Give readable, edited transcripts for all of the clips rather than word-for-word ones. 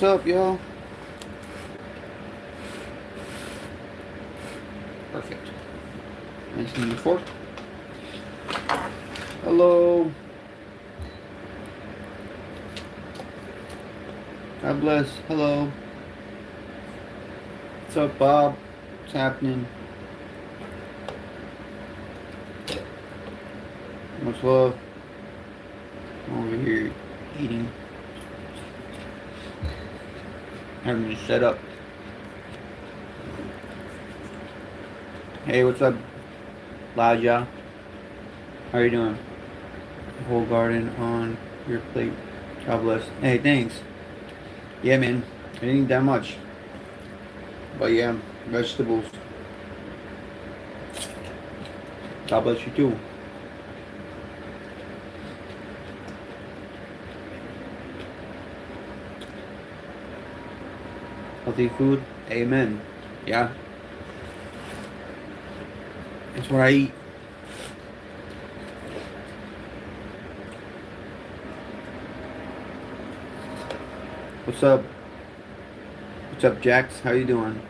What's up, y'all? Perfect. 1994. Hello. God bless. Hello. What's up, Bob? What's happening? Much love. I'm over here eating. Having to set up. Hey, what's up, Laja? How are you doing? Whole garden on your plate. God bless. Hey, thanks. Yeah, man. I didn't eat that much. But yeah, vegetables. God bless you too. Healthy food. Amen. Yeah. That's what I eat. What's up? What's up, Jax? How you doing?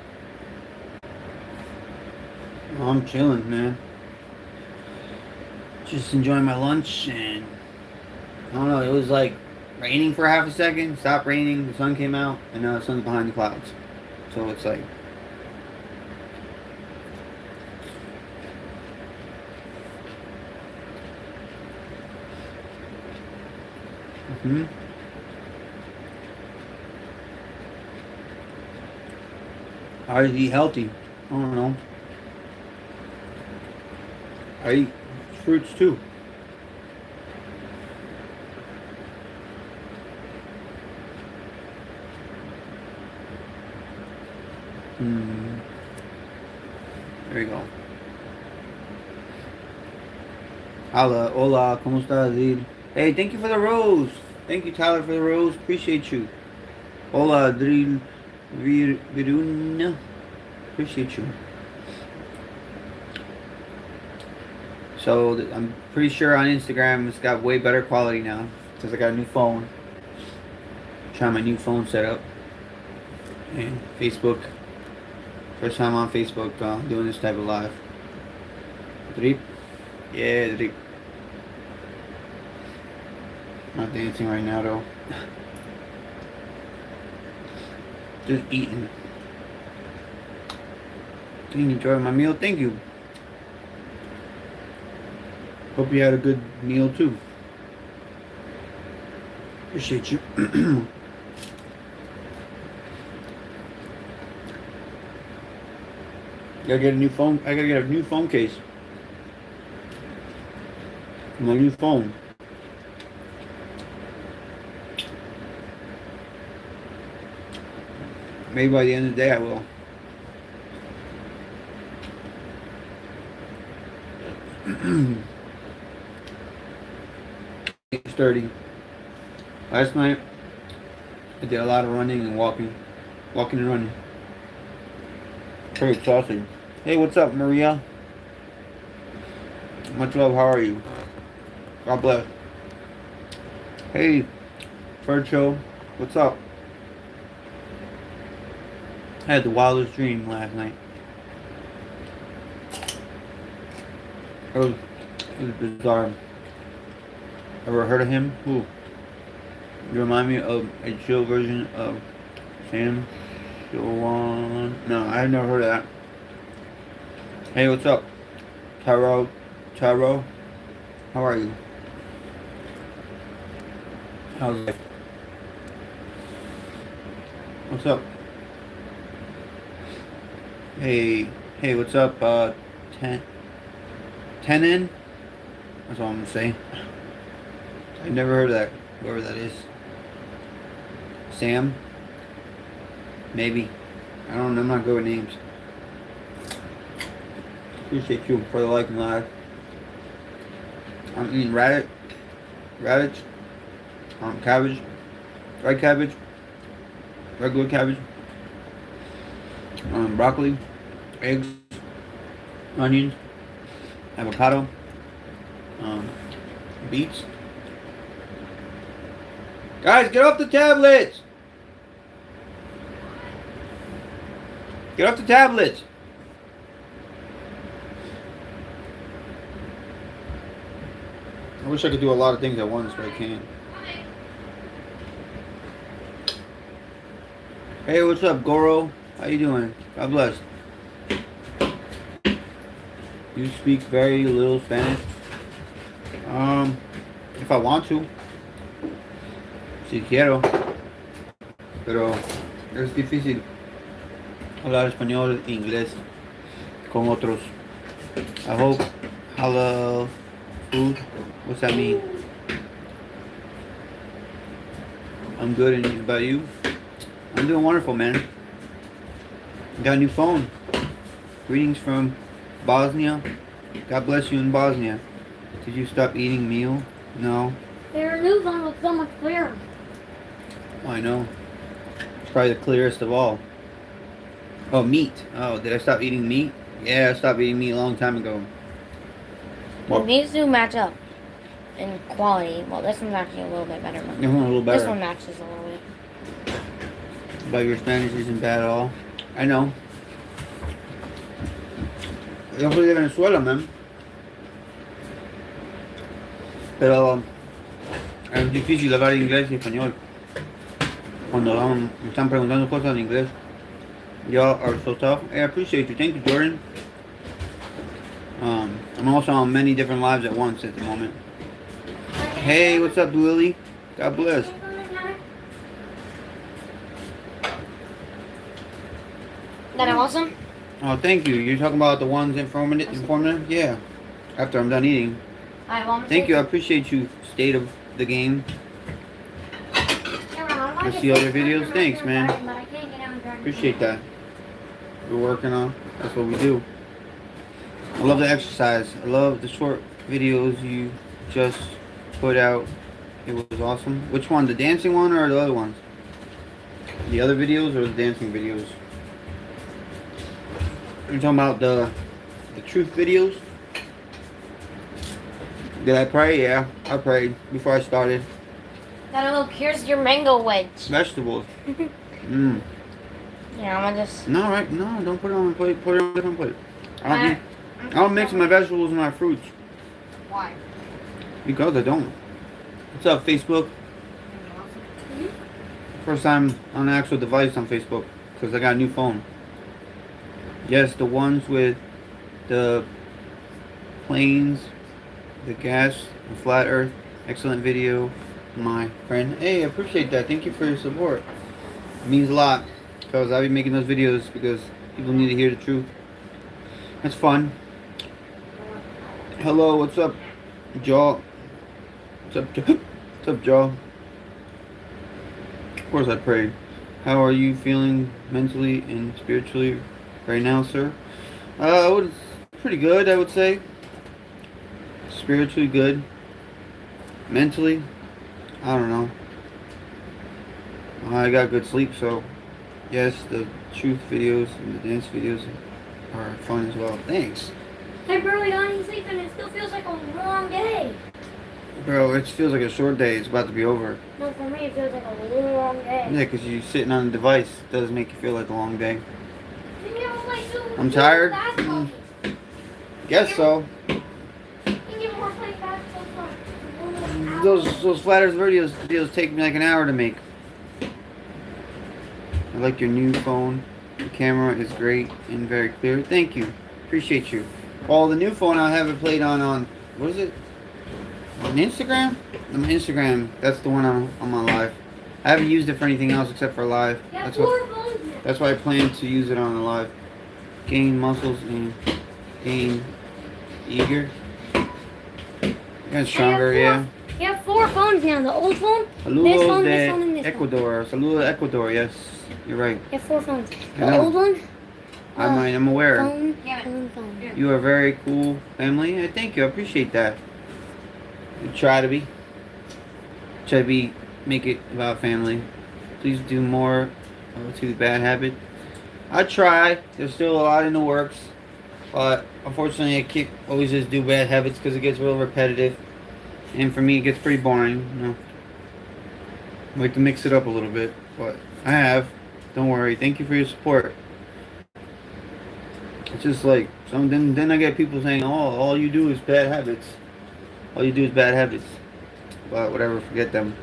Oh, I'm chilling, man. Just enjoying my lunch, and I don't know, it was like raining for half a second, stopped raining, the sun came out, and now the sun's behind the clouds. So it's like, how to eat healthy? I don't know. I eat fruits too. There you go. Hola, hola, ¿cómo estás, Dil? Hey, thank you for the rose. Thank you, Tyler, for the rose. Appreciate you. Hola, Drill Viruna. Appreciate you. So, I'm pretty sure on Instagram it's got way better quality now. Because I got a new phone. Trying my new phone setup. And Facebook. First time on Facebook doing this type of live. Drip. Yeah, drip. Not dancing right now though. Just eating. Did you enjoy my meal? Thank you. Hope you had a good meal too. Appreciate you. Gotta get a new phone. I gotta get a new phone case. My new phone. Maybe by the end of the day I will. It's 30. Last night I did a lot of running and walking. Walking and running. Pretty exhausting. Hey, what's up, Maria? Much love, how are you? God bless. Hey, Fercho, what's up? I had the wildest dream last night. It was bizarre. Ever heard of him? Who? You remind me of a chill version of Sam Shawan. No, I've never heard of that. Hey, what's up? Taro. How are you? How's life? What's up? Hey, what's up? Tenon? That's all I'm gonna say. I've never heard of that, whoever that is. Sam? Maybe. I don't know, I'm not good with names. Appreciate you for the like and live. I'm eating radish, cabbage, red cabbage, regular cabbage, broccoli, eggs, onions, avocado, beets. Guys, get off the tablets! Get off the tablet. I wish I could do a lot of things at once, but I can't. Hey, what's up, Goro? How you doing? God bless. You speak very little Spanish? If I want to. Si quiero. Pero es difícil hablar español e inglés con otros. I hope halal food. What's that mean? I'm good, and about you? I'm doing wonderful, man. Got a new phone. Greetings from Bosnia. God bless you in Bosnia. Did you stop eating meal? No. Their new phone looks so much clearer. Oh, I know. It's probably the clearest of all. Oh, meat. Oh, did I stop eating meat? Yeah, I stopped eating meat a long time ago. Well, these two match up in quality. Well, this one's actually a little bit better. But This one's a little better. This one matches a little bit. But your Spanish isn't bad at all. I know. Yo soy de Venezuela, man. Pero es difícil hablar inglés y español. Cuando me están preguntando cosas en inglés. Y'all are so tough. Hey, I appreciate you. Thank you, Jordan. I'm also on many different lives at once at the moment. Hey, what's up, Willie? God bless. That awesome? Oh, thank you. You're talking about the ones informative? Yeah. After I'm done eating. Thank you. I appreciate you. State of the game. I see all your videos. Thanks, man. Appreciate that. We're working on. That's what we do. I love the exercise. I love the short videos you just put out. It was awesome. Which one? The dancing one or the other ones? The other videos or the dancing videos? You're talking about the truth videos? Did I pray? Yeah, I prayed before I started. Gotta look, here's your mango wedge. Vegetables. Yeah, I'm gonna just... No, right? No, don't put it on my plate. Put it on a different plate. I don't mix my vegetables and my fruits. Why? Because I don't. What's up, Facebook? First time on an actual device on Facebook because I got a new phone. Yes, the ones with the planes, the gas, the flat earth. Excellent video, my friend. Hey, I appreciate that. Thank you for your support. It means a lot because I'll be making those videos because people need to hear the truth. That's fun. Hello, what's up, Jaw? What's up, Jaw? What's up, Jaw? Of course I prayed. How are you feeling mentally and spiritually right now, sir? It's pretty good, I would say. Spiritually good. Mentally, I don't know. I got good sleep, so yes, the truth videos and the dance videos are fun as well. Thanks. I barely got any sleep and it still feels like a long day. Bro, it feels like a short day. It's about to be over. No, for me it feels like a long day. Yeah, because you're sitting on a device. It does make you feel like a long day. I'm I'm tired. Guess so. Those flat earth videos take me like an hour to make. I like your new phone. The camera is great and very clear. Thank you. Appreciate you. Well, the new phone I have it played on what is it? On Instagram? On Instagram. That's the one on my live. I haven't used it for anything else except for live. That's why I plan to use it on the live. Gain muscles and gain eager. Get stronger, yeah. You have 4 phones now. The old phone, Saludos this phone, de this phone, and this Ecuador. Saludos de Ecuador, yes. You're right. You have 4 phones. I The know. old one, I'm aware. phone. You are a very cool family. Thank you. I appreciate that. We try to be. Make it about family. Please do more to the bad habit. I try. There's still a lot in the works. But unfortunately, I can't always just do bad habits because it gets real repetitive. And for me, it gets pretty boring. You know, I like to mix it up a little bit. But I have. Don't worry. Thank you for your support. It's just like then I get people saying, "Oh, all you do is bad habits. All you do is bad habits." But whatever, forget them.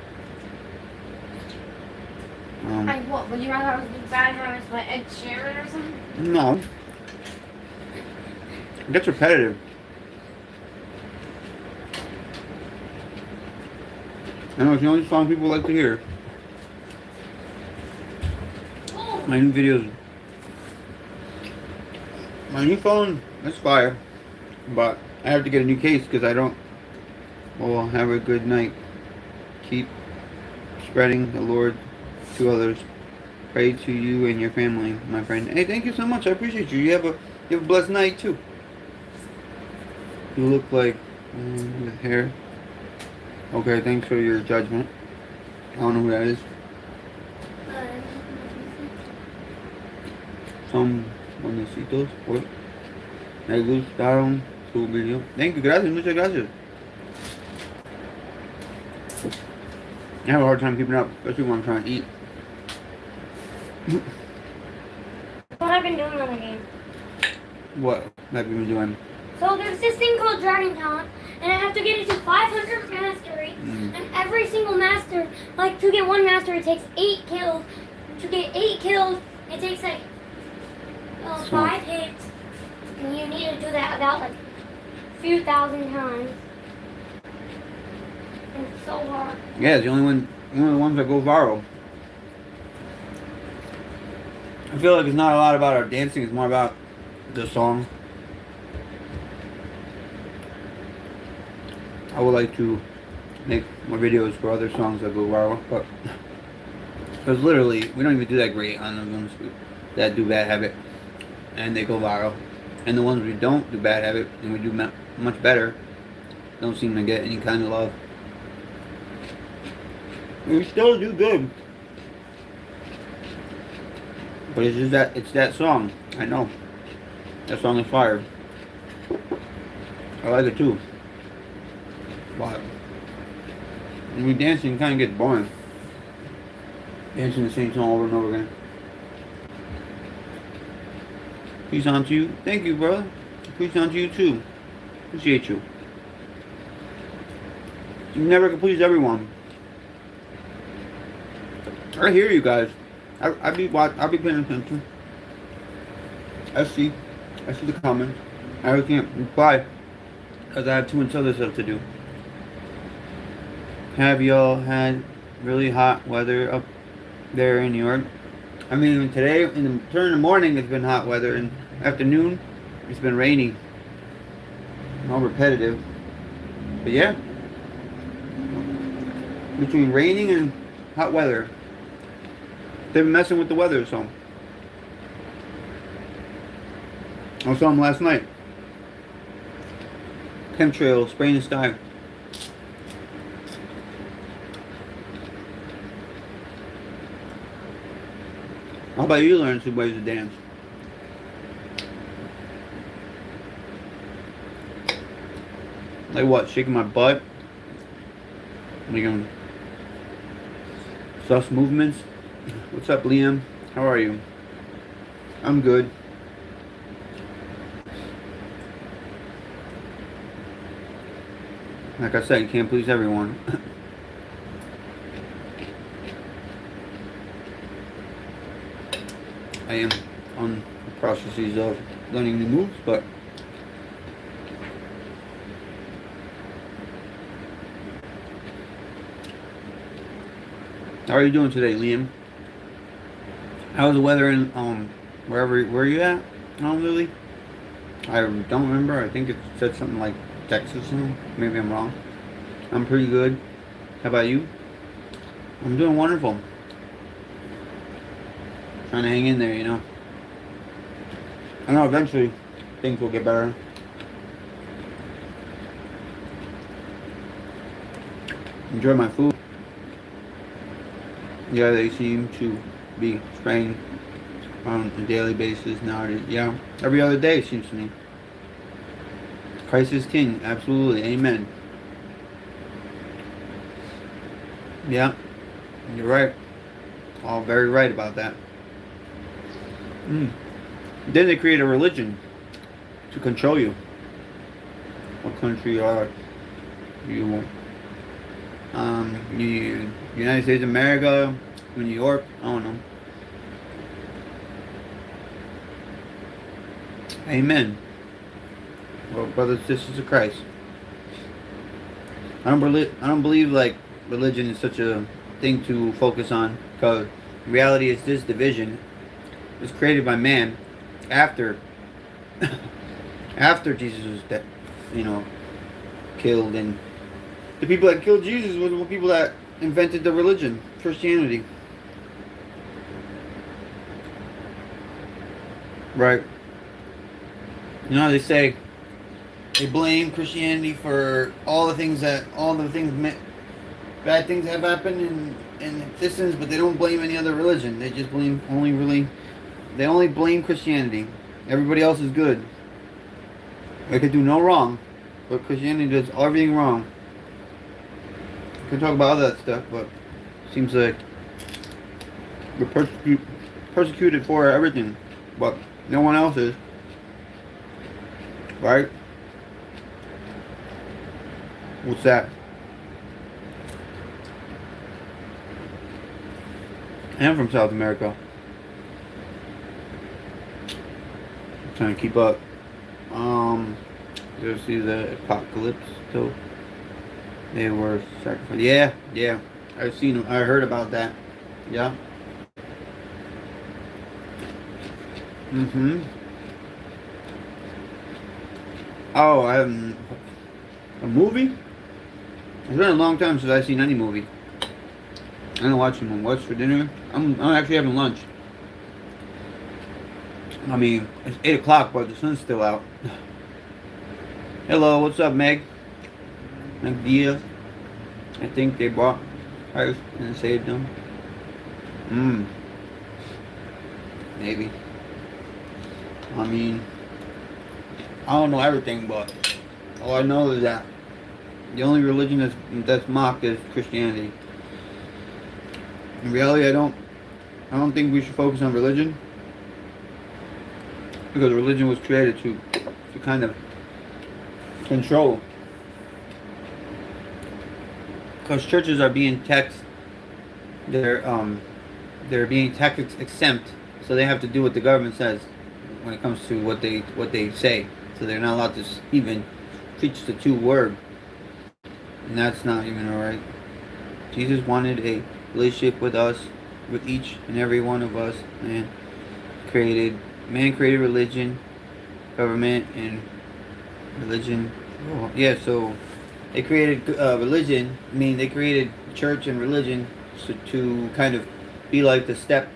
Like what? Would you rather do Bad Habits by Ed Sheeran or something? No, it gets repetitive. I know it's the only song people like to hear. Oh, My new videos. My new phone, that's fire. But I have to get a new case because I don't. Well, have a good night. Keep spreading the Lord to others. Pray to you and your family, my friend. Hey, thank you so much. I appreciate you. You have a blessed night too. You look like with hair. Okay, thanks for your judgment. I don't know who that is. Son bonecitos. Pues. Me gustaron su video. Thank you. Gracias. Muchas gracias. I have a hard time keeping up, especially when I'm trying to eat. what I've been doing on the game. What have you been doing? So there's this thing called Dragon Talent, and I have to get it to 500 mastery. And every single master, like to get one master, it takes 8 kills. To get 8 kills, it takes like 5 hits. And you need to do that about like a few thousand times. And it's so hard. Yeah, it's the only one of the ones that go viral. I feel like it's not a lot about our dancing, it's more about the song. I would like to make more videos for other songs that go viral, but because literally we don't even do that great on the ones that do Bad Habit and they go viral, and the ones we don't do Bad Habit and we do much better don't seem to get any kind of love. We still do good, but it's just that it's that song. I know that song is fire. I like it too. But when we dancing, it kind of gets boring. Dancing the same song over and over again. Peace on to you. Thank you, brother. Peace on to you too. Appreciate you. You never can please everyone. I hear you guys. I'll be paying attention. I see the comments. I can't reply because I have too much other stuff to do. Have y'all had really hot weather up there in New York? I mean, today during the morning it's been hot weather, and afternoon it's been rainy. All repetitive, but yeah, between raining and hot weather, they've been messing with the weather. So I saw them last night. Chemtrails spraying the sky. How about you learn some ways to dance? Like what? Shaking my butt? Making sus movements? What's up, Liam? How are you? I'm good. Like I said, you can't please everyone. I am on the processes of learning new moves, but how are you doing today, Liam? How's the weather in where you at, Lily? I don't remember. I think it said something like Texas. Maybe I'm wrong. I'm pretty good. How about you? I'm doing wonderful. Trying to hang in there, you know. I know eventually things will get better. Enjoy my food. Yeah, they seem to be spraying on a daily basis nowadays. Yeah, every other day it seems to me. Christ is King. Absolutely. Amen. Yeah, you're right. All very right about that. Then they create a religion to control you. What country are you? United States of America, New York, I don't know. Amen. Well, brothers and sisters of Christ. I don't believe like religion is such a thing to focus on, because reality is this division was created by man after after Jesus was killed, and the people that killed Jesus were the people that invented the religion, Christianity. Right. You know how they say they blame Christianity for all the bad things that have happened in existence, but they don't blame any other religion. They just they only blame Christianity. Everybody else is good. They could do no wrong, but Christianity does everything wrong. We can talk about all that stuff, but it seems like we're persecuted for everything, but no one else is. Right? What's that? I'm from South America. I'm trying to keep up. You ever see the apocalypse though? They were sacrificed. Yeah. I've seen them. I heard about that. Yeah. Oh, I haven't. A movie? It's been a long time since I've seen any movie. I don't watch them. What's for dinner? I'm actually having lunch. I mean, it's 8 o'clock, but the sun's still out. Hello, what's up, Meg? Meg Diaz. I think they bought her and saved them. Maybe. I mean, I don't know everything, but all I know is that the only religion that's mocked is Christianity. In reality, I don't think we should focus on religion, because religion was created to kind of control. Because churches are being taxed, they're being tax exempt, so they have to do what the government says when it comes to what they say. So they're not allowed to even preach the true word, and that's not even alright. Jesus wanted a relationship with us, with each and every one of us. Man created religion, government, and religion. Oh, yeah, so they created religion. I mean, they created church and religion to kind of be like the step,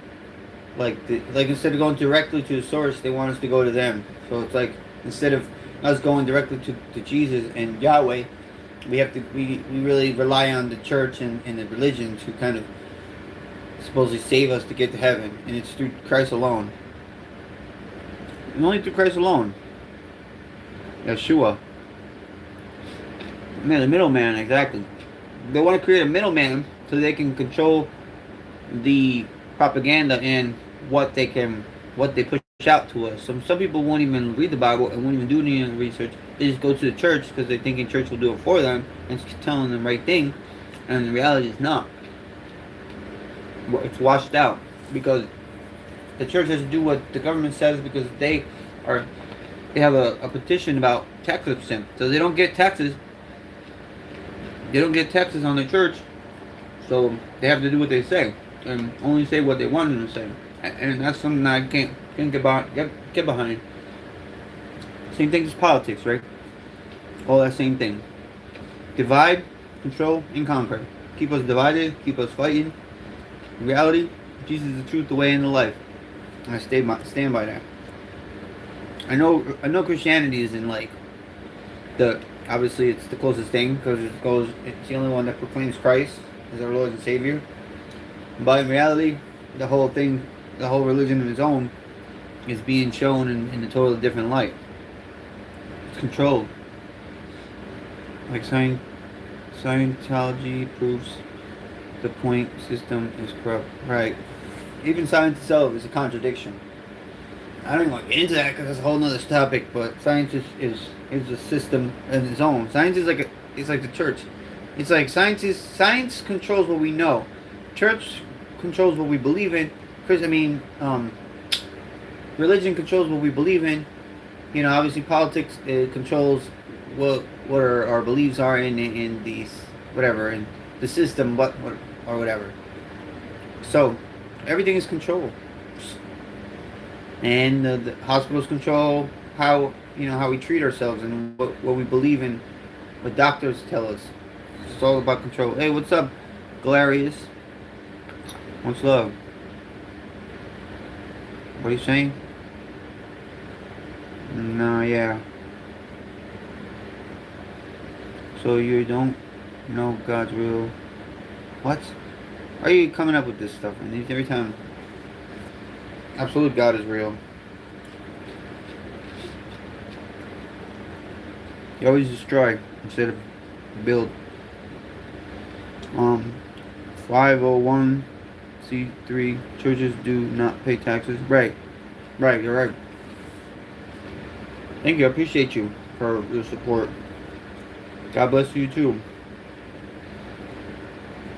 like instead of going directly to the source, they want us to go to them. So it's like instead of us going directly to Jesus and Yahweh, we really rely on the church and the religion to kind of supposedly save us to get to heaven, and it's through Christ alone. And only through Christ alone. Yeshua. Man, the middleman, exactly. They want to create a middleman so they can control the propaganda and what they push out to us. Some people won't even read the Bible and won't even do any research. They just go to the church because they think church will do it for them and it's telling them the right thing, and in reality it's not. It's washed out because the church has to do what the government says, because they have a petition about tax exempt, so they don't get taxes. They don't get taxes on the church, so they have to do what they say and only say what they want them to say, and that's something I can't get behind. Same thing as politics, right? All that same thing. Divide, control, and conquer. Keep us divided, keep us fighting. In reality, Jesus is the truth, the way, and the life. And I stand by that. I know Christianity is in obviously it's the closest thing, because it's the only one that proclaims Christ as our Lord and Savior. But in reality, the whole religion of its own is being shown in a totally different light. It's controlled. Like Scientology proves the point system is corrupt. Right. Even science itself is a contradiction. I don't even want to get into that because that's a whole nother topic. But science is a system in its own. Science is it's like the church. It's like science controls what we know. Church controls what we believe in. Because religion controls what we believe in. You know, obviously politics controls what our beliefs are in these whatever in the system, what or whatever. So everything is controlled, and the hospitals control how we treat ourselves and what we believe in, what doctors tell us. It's all about control. Hey, what's up, Galarius? What's love? What are you saying? No, yeah. So you don't know God's real. What? Why are you coming up with this stuff? And every time, absolute God is real. You always destroy instead of build. 501c3 churches do not pay taxes. Right, you're right. Thank you. I appreciate you for your support. God bless you too.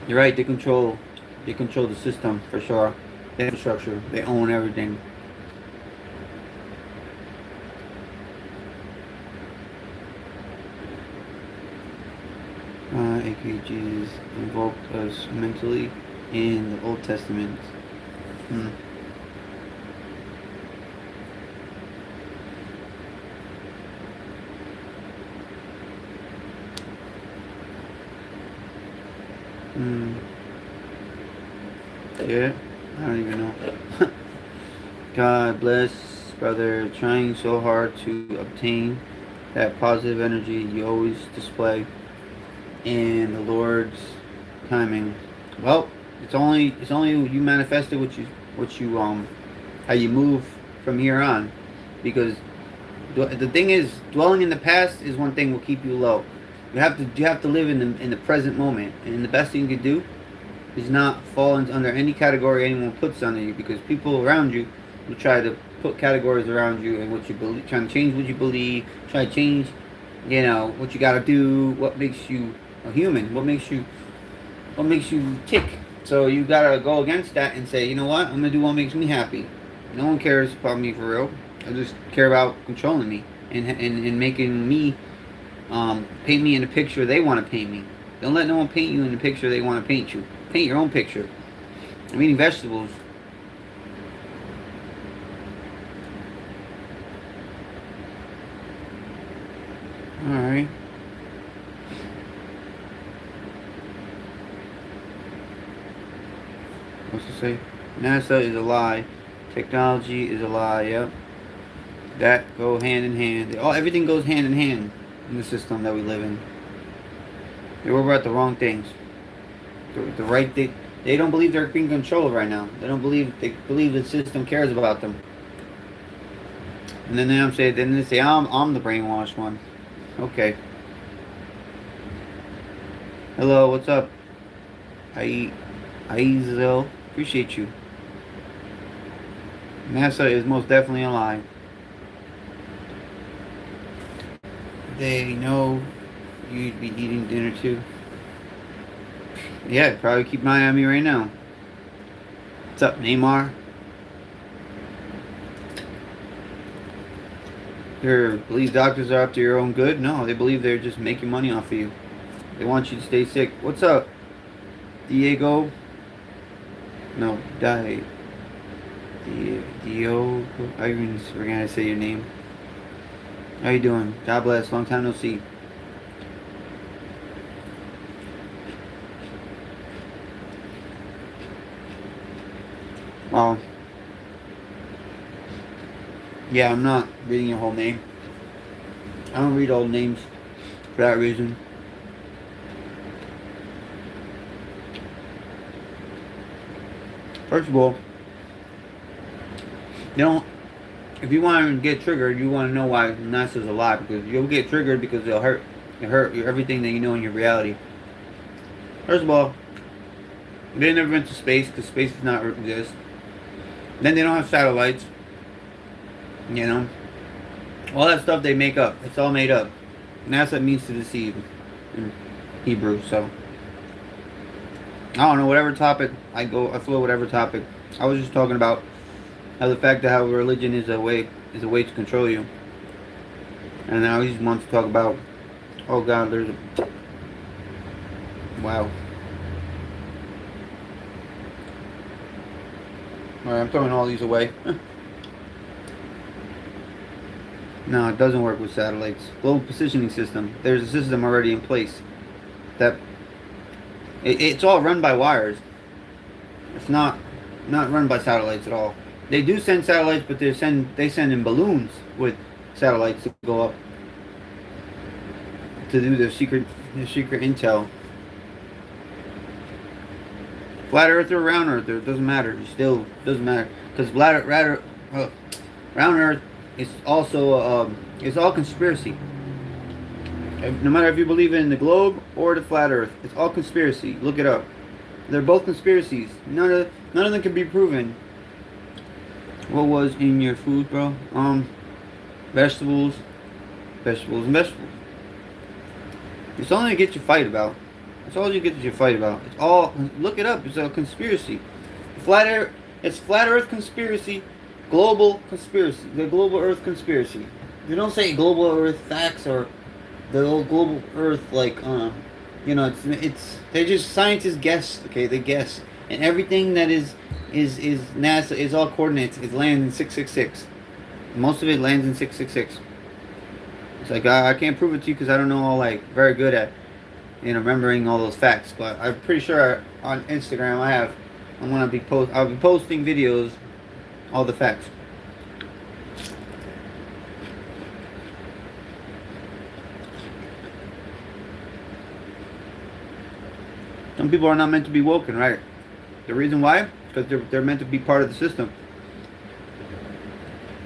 You're right. They control the system for sure. The infrastructure. They own everything. AKG is invoked us mentally in the Old Testament. Yeah, I don't even know. God bless, brother. Trying so hard to obtain that positive energy you always display in the Lord's timing. Well, it's only you manifested what you how you move from here on, because the thing is, dwelling in the past is one thing will keep you low. You have to live in the present moment, and the best thing you can do is not fall under any category anyone puts under you, because people around you will try to put categories around you and what you believe, trying to change what you believe, try to change, what you gotta do, what makes you a human, what makes you tick. So you gotta go against that and say, you know what, I'm gonna do what makes me happy. No one cares about me for real. I just care about controlling me and making me paint me in the picture they want to paint me. Don't let no one paint you in the picture they want to paint you. Paint your own picture. I'm eating vegetables. Alright. What's it say? NASA is a lie. Technology is a lie. Yep. That go hand in hand. Everything goes hand in hand in the system that we live in. They worry about the wrong things. The right thing. They don't believe they're being controlled right now. They believe the system cares about them. And then they say I'm the brainwashed one. Okay. Hello, what's up? Aizel, appreciate you. NASA is most definitely a lie. They know you'd be eating dinner too. Yeah, probably keep an eye on me right now. What's up, Neymar? You believe doctors are after your own good? No, they believe they're just making money off of you. They want you to stay sick. What's up, Diego? No, Diego. I even forgot to say your name. How you doing? God bless. Long time no see. Well, yeah, I'm not reading your whole name. I don't read old names for that reason. First of all, if you want to get triggered, you want to know why NASA's a lie, because you'll get triggered because it'll hurt everything that you know in your reality. First of all, they never went to space because space does not exist. Then they don't have satellites. You know, all that stuff they make up. It's all made up. NASA means to deceive in Hebrew. So I don't know. Whatever topic I flow whatever topic. I was just talking about how the fact that how religion is a way to control you. And now he just wants to talk about, oh God, there's a, wow. Alright, I'm throwing all these away. No, it doesn't work with satellites. Global positioning system. There's a system already in place. That it's all run by wires. It's not run by satellites at all. They do send satellites, but they send in balloons with satellites to go up to do their secret intel. Flat Earth or round Earth, it doesn't matter. It still doesn't matter because round Earth is also it's all conspiracy. No matter if you believe in the globe or the flat Earth, it's all conspiracy. Look it up. They're both conspiracies. None of them can be proven. What was in your food, bro? Vegetables. It's only to get you fight about. It's all you get to fight about. It's all, look it up. It's a conspiracy. It's flat Earth conspiracy, global conspiracy, the global Earth conspiracy. You don't say global Earth facts or the old global Earth like you know, it's they just scientists guess. Okay, they guess, and everything that is NASA is all coordinates. It lands in 666. Most of it lands in 666. It's like I can't prove it to you because I don't know all like very good at remembering all those facts. But I'm pretty sure on Instagram I'll be posting videos, all the facts. Some people are not meant to be woken, right? The reason why? Because they're meant to be part of the system.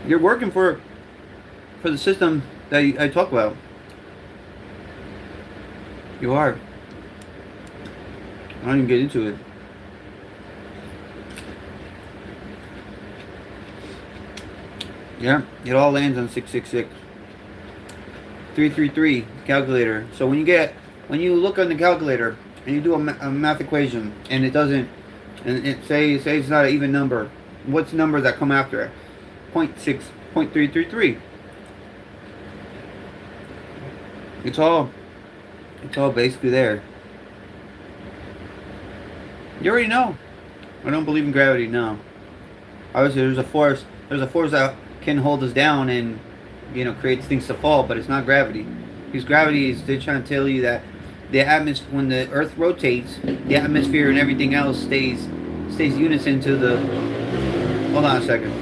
You're working for the system that I talk about. You are. I don't even get into it. Yeah, it all lands on 666. 333 calculator. So when you look on the calculator and you do a math equation and it doesn't, and it say it's not an even number, what's the number that come after it? 0.333. It's all basically there. You already know. I don't believe in gravity. No. Obviously, there's a force that can hold us down and creates things to fall, but it's not gravity. Because gravity is, they're trying to tell you that the atmosphere, when the Earth rotates, the atmosphere and everything else stays unison to the. Hold on a second.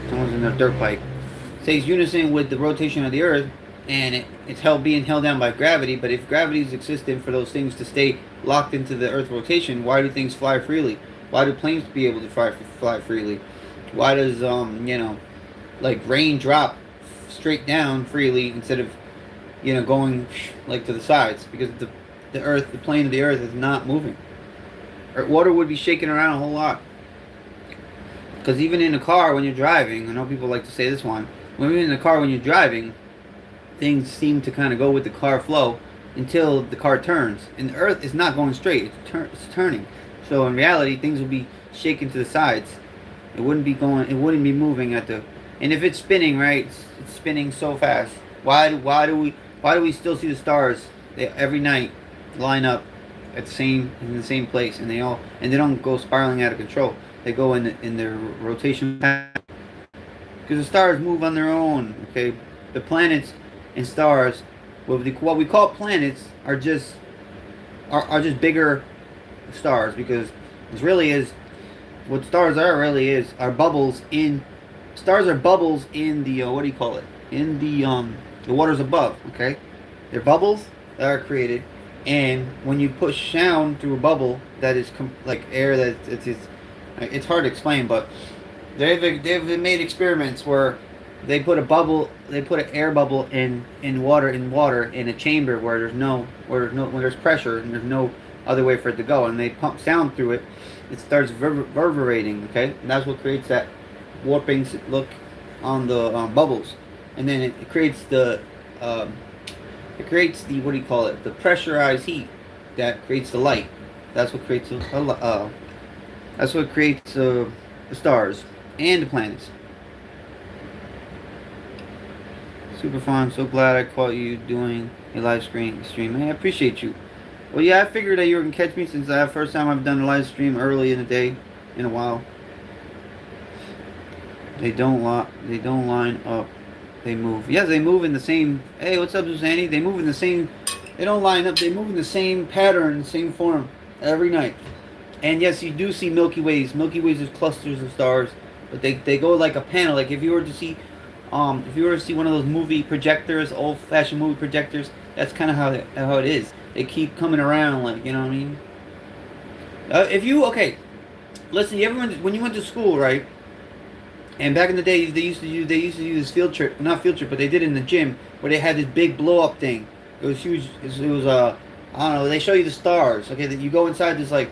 Someone's in a dirt bike. Stays unison with the rotation of the Earth, and it's being held down by gravity. But if gravity is existent for those things to stay locked into the Earth rotation, why do things fly freely? Why do planes be able to fly freely? Why does like rain drop straight down freely instead of going like to the sides? Because the plane of the Earth is not moving. Water would be shaking around a whole lot. Because even in a car when you're driving, I know people like to say this one, when you're in the car when you're driving, things seem to kind of go with the car flow until the car turns. And the Earth is not going straight, it's turning. So in reality, things will be shaking to the sides. It wouldn't be moving at the, and if it's spinning, right, it's spinning so fast. Why do we still see the stars every night line up in the same place, and they don't go spiraling out of control. They go in their rotation path. Because the stars move on their own. Okay, the planets and stars, what we call planets, are just bigger stars, because it really is what stars are bubbles in. Stars are bubbles in the what do you call it? In the waters above. Okay, they're bubbles that are created, and when you push sound through a bubble that is like air, that it's hard to explain, but they've made experiments where they put an air bubble in water in a chamber where there's pressure and there's no other way for it to go, and they pump sound through it. It starts reverberating. Okay, and that's what creates that warping look bubbles, and then it creates the what do you call it? The pressurized heat that creates the light. That's what creates the stars and the planets. Super fun. So glad I caught you doing a live stream. Man, I appreciate you. Well, yeah, I figured that you were gonna catch me since the first time I've done a live stream early in the day in a while. They don't line up. They move. Yes, they move in the same. Hey, what's up, Susanny? They move in the same. They don't line up. They move in the same pattern, same form every night. And yes, you do see Milky Ways. Milky Ways is clusters of stars, but they go like a panel. Like if you were to see one of those movie projectors, old-fashioned movie projectors, that's kind of how it is. They keep coming around, like, you know what I mean? Listen, when you went to school, right? And back in the day, they used to use this field trip, not field trip, but they did it in the gym where they had this big blow-up thing. It was huge. It was I don't know. They show you the stars. Okay, that you go inside this like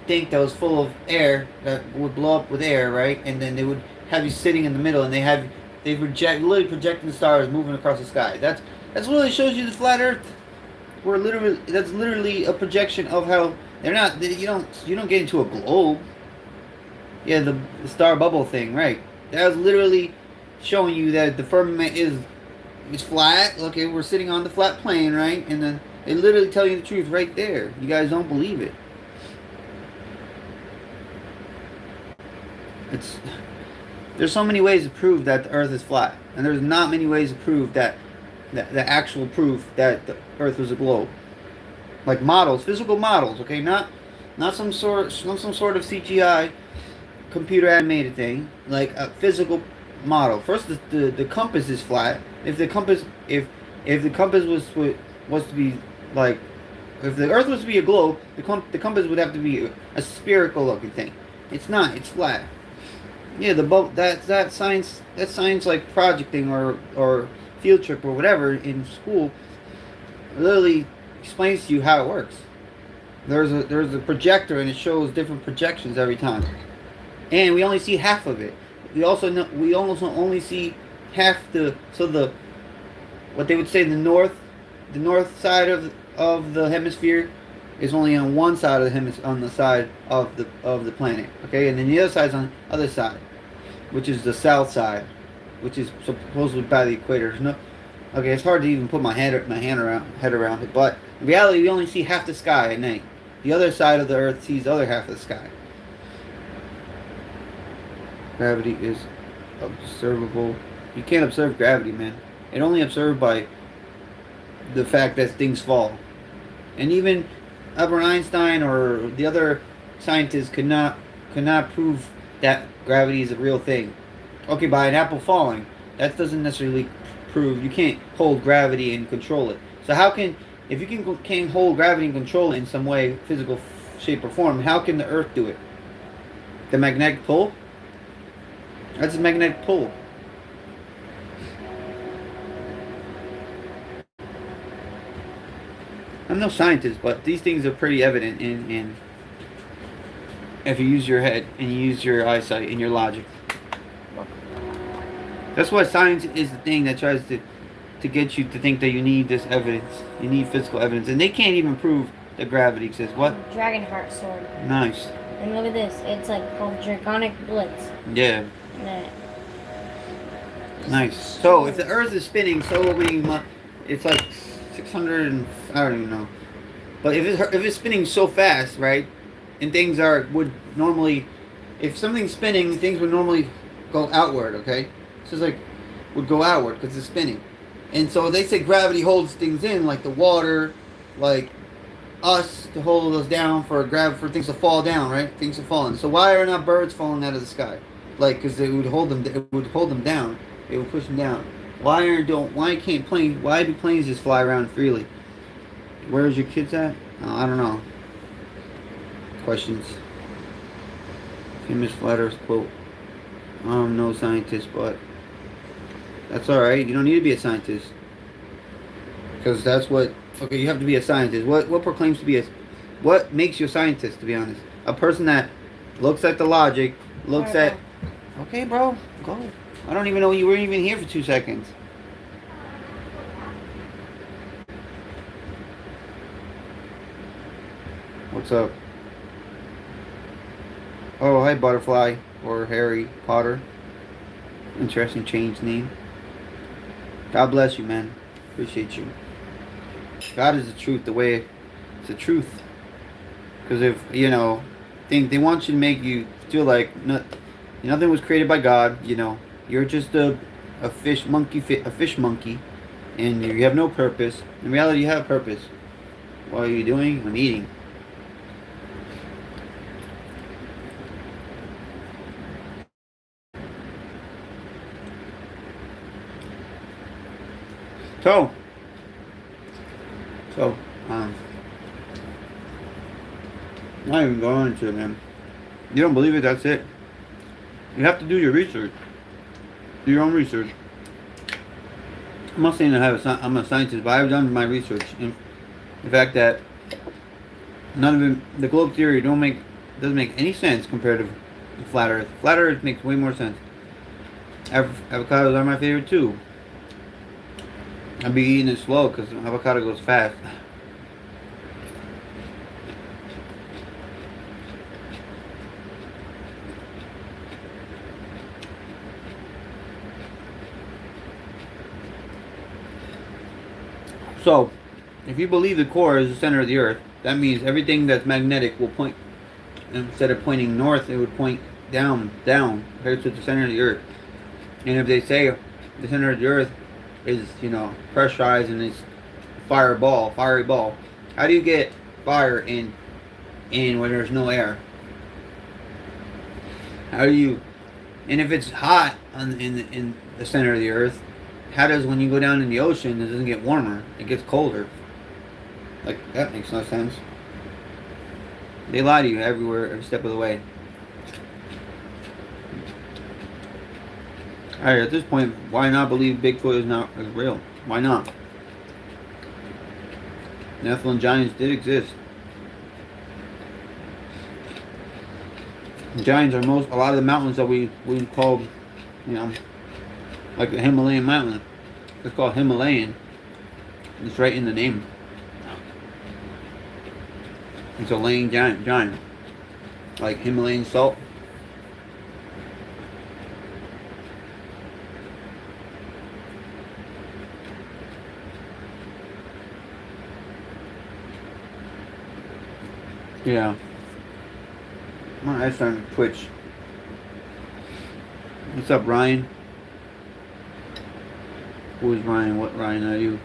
thing that was full of air that would blow up with air, right? And then they would have you sitting in the middle, and literally projecting the stars moving across the sky. That's what really shows you the flat Earth. That's literally a projection of how they're not. You don't get into a globe. Yeah, the star bubble thing, right? That was literally showing you that the firmament is flat. Okay, we're sitting on the flat plane, right? And then they literally tell you the truth right there. You guys don't believe it. There's so many ways to prove that the Earth is flat, and there's not many ways to prove that the actual proof that the Earth was a globe. Like models, physical models, okay, not some sort of CGI computer animated thing, like a physical model. First, the compass is flat. If the compass was to be like, if the Earth was to be a globe, the compass would have to be a spherical looking thing. It's not. It's flat. Yeah, that's science like projecting or field trip or whatever in school literally explains to you how it works. There's a projector and it shows different projections every time, and we only see half of it. We also only see half what they would say the north side of the hemisphere is only on one side of on the side of the planet, okay, and then the other side's on the other side, which is the south side, which is supposedly by the equator. Okay, it's hard to even put my head around it, but in reality, we only see half the sky at night. The other side of the Earth sees the other half of the sky. Gravity is observable. You can't observe gravity, man. It only observed by the fact that things fall. And even Albert Einstein or the other scientists could not prove that gravity is a real thing. Okay, by an apple falling, that doesn't necessarily prove you can't hold gravity and control it. So if you can hold gravity and control it in some way, physical shape or form, how can the Earth do it? The magnetic pull? That's a magnetic pull. I'm no scientist, but these things are pretty evident in if you use your head and you use your eyesight and your logic. That's why science is the thing that tries to get you to think that you need this evidence. You need physical evidence. And they can't even prove that gravity exists. What? Dragonheart sword. Nice. And look at this. It's like called Draconic Blitz. Yeah. Nice. So if the Earth is spinning so many, it's like 600 and I don't even know. But if it's spinning so fast, right? And things would normally, if something's spinning, things would normally go outward. Okay. So it's like would go outward because it's spinning. And so they say gravity holds things in, like the water, like us, to hold us down for things to fall down, right? Things to fall in. So why are not birds falling out of the sky? Like, because it would hold them down. It would push them down. Why do planes just fly around freely? Where's your kids at? I don't know. Questions. Famous flat Earth quote. I'm no scientist, but that's alright. You don't need to be a scientist. Because that's what... Okay, you have to be a scientist. What proclaims to be what makes you a scientist, to be honest? A person that looks at the logic, looks at... Okay, bro. Go. I don't even know you weren't even here for 2 seconds. What's up? Oh, hi, Butterfly. Or Harry Potter. Interesting change name. God bless you, man. Appreciate you. God is the truth, the way it's the truth. Because if, you know, they want you to make you feel like nothing was created by God, you know. You're just a fish monkey, and you have no purpose. In reality, you have purpose. What are you doing? I'm eating. So, I'm not even going into it, man. You don't believe it, that's it. You have to do your research. Do your own research. I'm not saying I'm a scientist, but I've done my research. And the fact that none of it, the globe theory doesn't make any sense compared to the flat Earth. Flat Earth makes way more sense. Avocados are my favorite too. I'll be eating it slow because avocado goes fast. So, if you believe the core is the center of the Earth, that means everything that's magnetic will point, instead of pointing north, it would point down, compared to the center of the Earth. And if they say the center of the Earth is, you know, pressurized and it's fiery ball, how do you get fire in when there's no air? How do you, and if it's hot in the center of the Earth, how does, when you go down in the ocean, it doesn't get warmer, it gets colder? Like, that makes no sense. They lie to you everywhere, every step of the way. Alright, at this point, why not believe Bigfoot is real? Why not? Nephilim giants did exist. Giants are a lot of the mountains that we call, you know, like the Himalayan mountain. It's called Himalayan. It's right in the name. It's a laying giant. Like Himalayan salt. Yeah. My eyes starting to twitch. What's up, Ryan? Who is Ryan? What Ryan are you?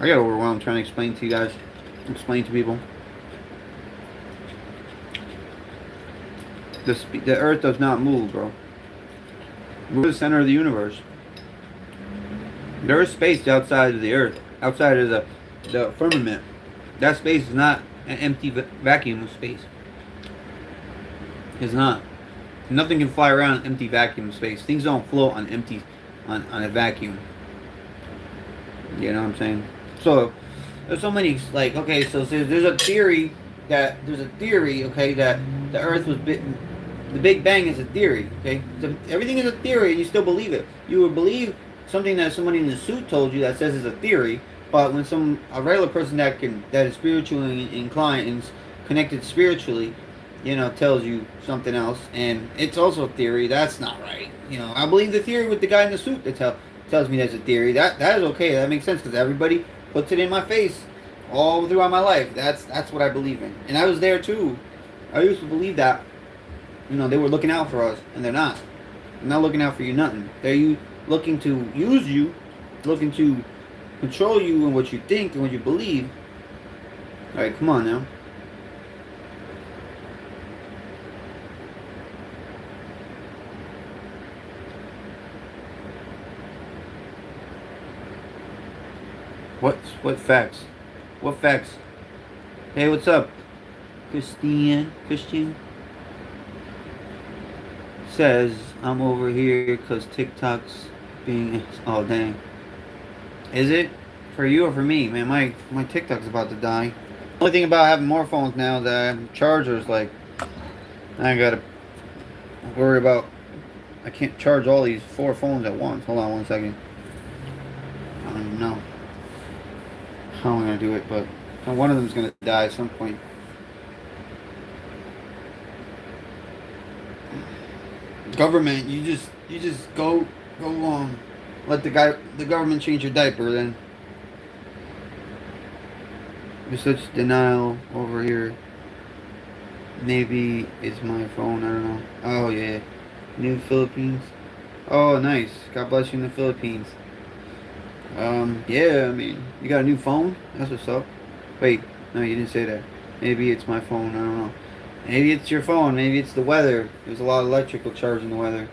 I get overwhelmed trying to explain to you guys. Explain to people. The Earth does not move, bro. We're the center of the universe. There is space outside of the Earth, outside of the firmament. That space is not an empty vacuum of space. It's not. Nothing can fly around an empty vacuum of space. Things don't float on a vacuum. You know what I'm saying? So there's so many, like, okay, so there's a theory, okay, that the Earth was bitten. The Big Bang is a theory, okay? So everything is a theory, and you still believe it. You would believe something that somebody in the suit told you that says it's a theory, but when a regular person that is spiritually inclined and connected spiritually, you know, tells you something else, and it's also a theory, that's not right. You know, I believe the theory with the guy in the suit that tells me that's a theory. That is okay. That makes sense because everybody puts it in my face all throughout my life. That's what I believe in, and I was there too. I used to believe that, you know, they were looking out for us, and they're not. They're not looking out for you nothing. They're looking to use you, looking to control you and what you think and what you believe. All right, come on now. What facts? What facts? Hey, what's up? Christian says I'm over here because TikTok's being, oh dang. Is it for you or for me? Man, my TikTok's about to die. Only thing about having more phones now that chargers, like, I gotta worry about. I can't charge all these 4 phones at once. Hold on 1 second. I don't even know how I'm gonna do it, but one of them's gonna die at some point. Government, you just go on. Let the government change your diaper. Then there's such denial over here. Maybe it's my phone. I don't know. Oh yeah, New Philippines. Oh nice. God bless you in the Philippines. Yeah. I mean, you got a new phone. That's what's up. Wait, no, you didn't say that. Maybe it's my phone. I don't know. Maybe it's your phone. Maybe it's the weather. There's a lot of electrical charge in the weather.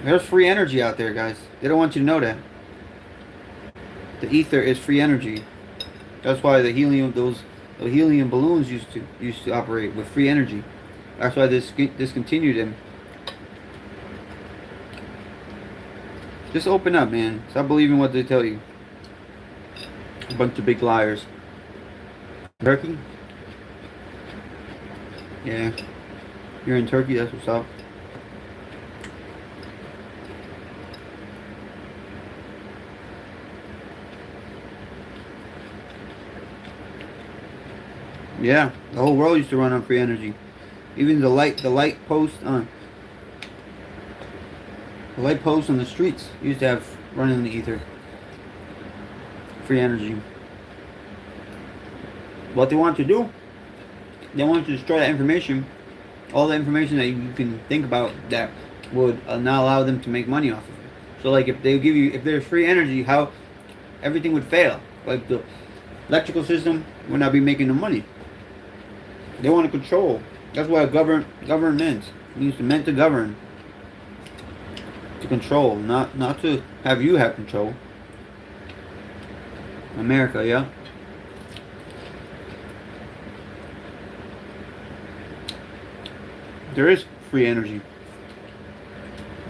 There's free energy out there, guys. They don't want you to know that. The ether is free energy. That's why the helium balloons used to operate with free energy. That's why they discontinued them. Just open up, man. Stop believing what they tell you. A bunch of big liars. Turkey? Yeah. You're in Turkey, that's what's up. Yeah, the whole world used to run on free energy. Even the light post on the streets used to have running in the ether. Free energy. What they want to do, they want to destroy that information, all the information that you can think about that would not allow them to make money off of it. So like if there's free energy, how everything would fail. Like the electrical system would not be making the money. They want to control. That's why government means meant to govern. To control, not to have you have control. America, yeah. There is free energy.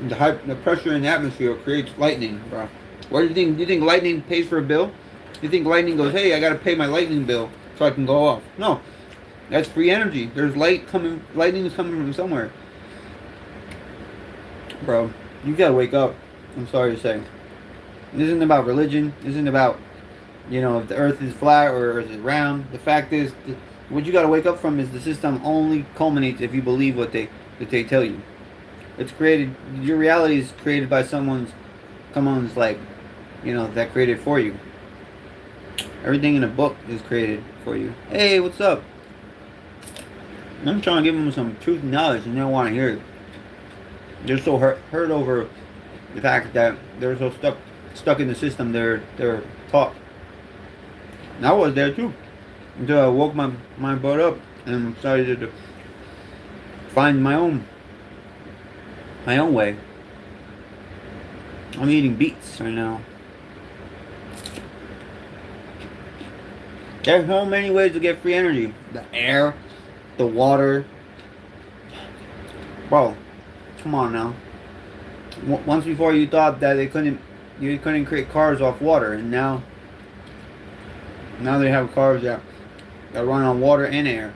The pressure in the atmosphere creates lightning, bro. What do you think? Do you think lightning pays for a bill? Do you think lightning goes, hey, I gotta pay my lightning bill so I can go off? No. That's free energy. There's lightning is coming from somewhere. Bro, you gotta wake up. I'm sorry to say. It isn't about religion. It isn't about, if the earth is flat or is it round. The fact is, what you gotta wake up from is the system only culminates if you believe what they tell you. It's created, your reality is created by someone's like, that created for you. Everything in a book is created for you. Hey, what's up? I'm trying to give them some truth and knowledge, and they don't want to hear it. They're so hurt over the fact that they're so stuck in the system they're taught. And I was there too, until I woke my butt up and decided to find my own way. I'm eating beets right now. There's so many ways to get free energy. The air, the water. Bro, come on now. Once before you thought that you couldn't create cars off water, and now they have cars that run on water and air.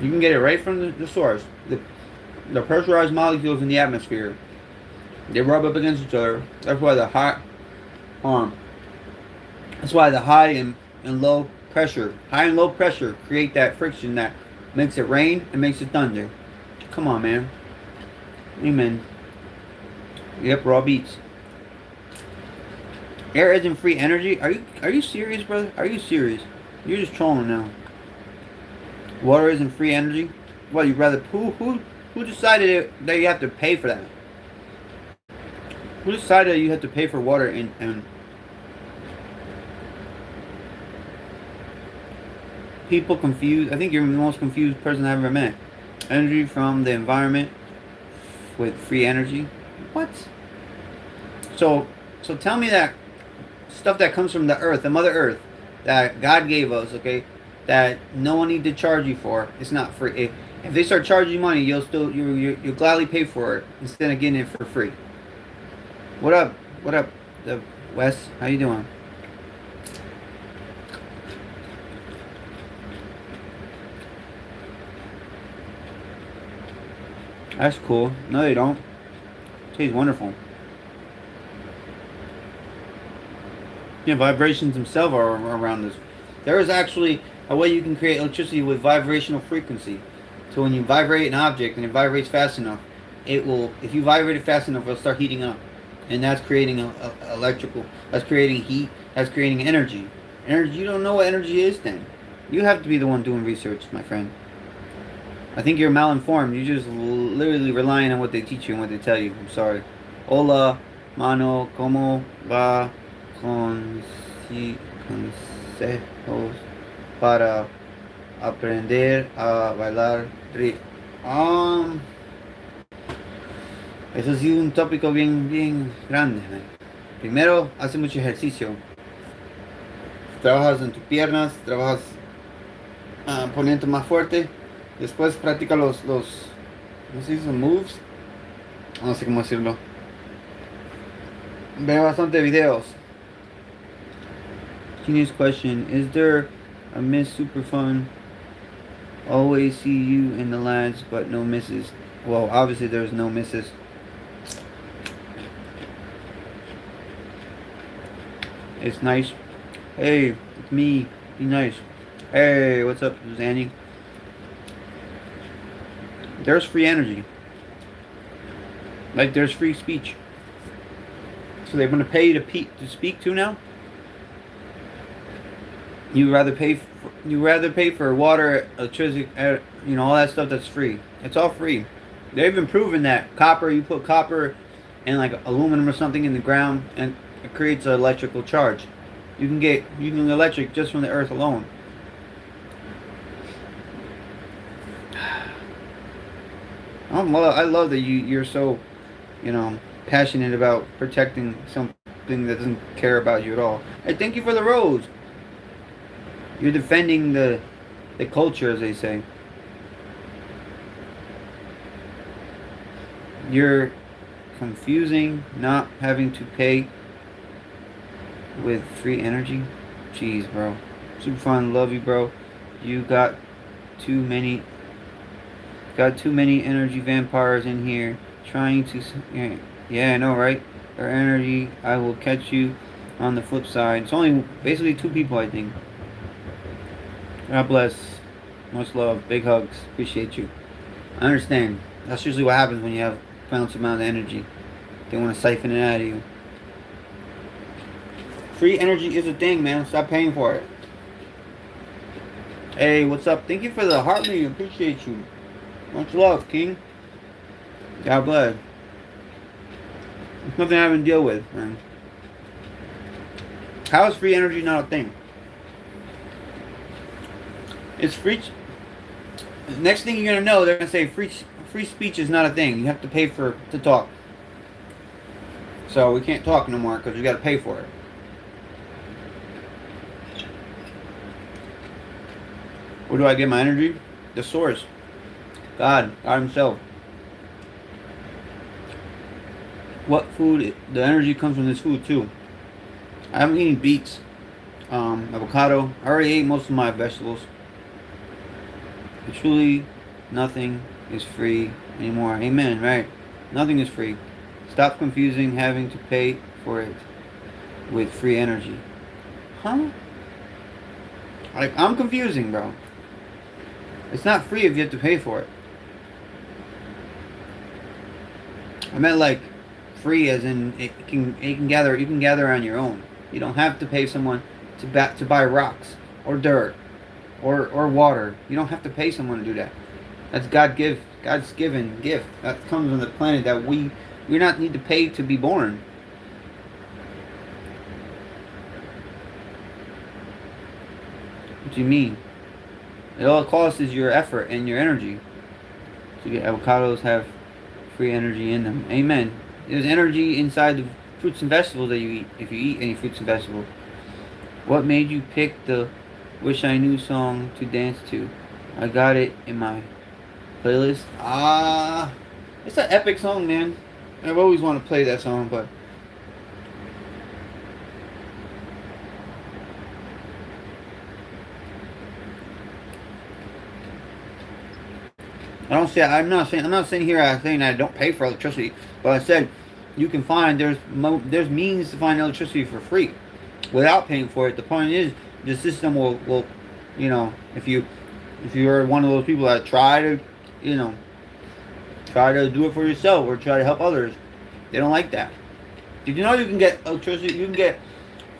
You can get it right from the source. The pressurized molecules in the atmosphere, they rub up against each other. That's why the high and low pressure create that friction that makes it rain and makes it thunder. Come on, man. Amen. Yep, raw beats. Air isn't free energy. Are you serious, brother? Are you serious? You're just trolling now. Water isn't free energy. What, you rather who decided that you have to pay for that? Who decided that you have to pay for water and people confused? I think you're the most confused person I've ever met. Energy from the environment with free energy. What? So tell me that stuff that comes from the earth, the Mother Earth, that God gave us, okay, that no one need to charge you for. It's not free. If they start charging you money, you'll gladly pay for it instead of getting it for free. What up? Wes? How you doing? That's cool. No, they don't. Tastes wonderful. Yeah, vibrations themselves are around us. There is actually a way you can create electricity with vibrational frequency. So when you vibrate an object and it vibrates fast enough, it will. If you vibrate it fast enough, it'll start heating up, and that's creating electrical. That's creating heat. That's creating energy. Energy. You don't know what energy is, then. You have to be the one doing research, my friend. I think you're malinformed. You're just literally relying on what they teach you and what they tell you. I'm sorry. Hola, mano, ¿cómo va? Consejos para aprender a bailar. Eso sí, un tópico bien grande, man. Primero, hace mucho ejercicio. Trabajas en tus piernas, trabajas poniendo más fuerte. Después practica los ¿cómo se dice? Moves. No sé cómo decirlo. Ve bastante videos. Genius question: is there a Miss Super Fun? Always see you in the lads, but no misses. Well, obviously there's no misses. It's nice. Hey, it's me. Be nice. Hey, what's up, Zanny? There's free energy. Like there's free speech. So they're going to pay you to speak to now. You rather pay for water, electricity, all that stuff that's free. It's all free. They've been proven that copper. You put copper and like aluminum or something in the ground, and it creates an electrical charge. You can get electric just from the earth alone. I love that you're so, passionate about protecting something that doesn't care about you at all. Hey, thank you for the rose. You're defending the culture, as they say. You're confusing not having to pay with free energy. Jeez, bro. Super fun, love you, bro. You got too many energy vampires in here trying to. Yeah, I know, right? Or energy. I will catch you on the flip side. It's only basically 2 people, I think. God bless. Much love. Big hugs. Appreciate you. I understand. That's usually what happens when you have a balanced amount of energy. They want to siphon it out of you. Free energy is a thing, man. Stop paying for it. Hey, what's up? Thank you for the heart meeting. Appreciate you. Much love, King. God bless. It's nothing I haven't deal with, man. How is free energy not a thing? It's free. Next thing you're gonna know, they're gonna say free speech is not a thing. You have to pay to talk. So we can't talk no more because we got to pay for it. Where do I get my energy? The source. God himself. What food? The energy comes from this food too. I haven't eaten beets, avocado. I already ate most of my vegetables. But truly, nothing is free anymore. Amen, right? Nothing is free. Stop confusing having to pay for it with free energy. Huh? I'm confusing, bro. It's not free if you have to pay for it. I meant like free as in you can gather on your own. You don't have to pay someone to buy rocks or dirt or water. You don't have to pay someone to do that. That's God's given gift. That comes from the planet that we not need to pay to be born. What do you mean? It all it costs is your effort and your energy. So avocados have free energy in them. Amen. There's energy inside the fruits and vegetables that you eat, if you eat any fruits and vegetables. What made you pick the Wish I Knew song to dance to? I got it in my playlist. It's an epic song, man. I've always wanted to play that song, but I'm not saying here. I'm saying I don't pay for electricity, but I said you can find there's means to find electricity for free, without paying for it. The point is the system will, you know, if you're one of those people that try to, you know, try to do it for yourself or try to help others, they don't like that. Did you know you can get electricity? You can get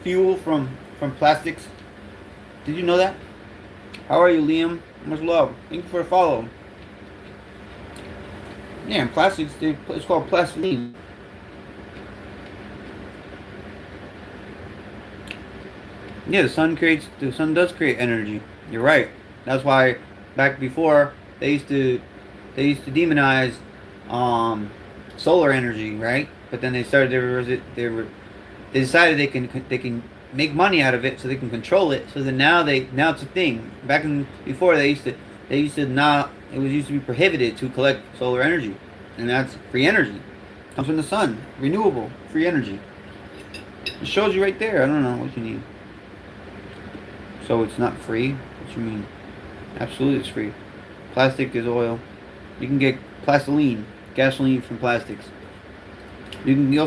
fuel from plastics. Did you know that? How are you, Liam? Much love. Thank you for the follow. Yeah, and plastics, it's called plastiline. Yeah, the sun does create energy. You're right. That's why back before they used to demonize solar energy, right? But then they started they decided they can make money out of it, so they can control it. So then now it's a thing. Back in before they used to not, it was used to be prohibited to collect solar energy, and that's free energy. It comes from the sun, renewable, free energy. It shows you right there. I don't know what you need. So it's not free? What you mean? Absolutely, it's free. Plastic is oil. You can get plastiline, gasoline from plastics. You can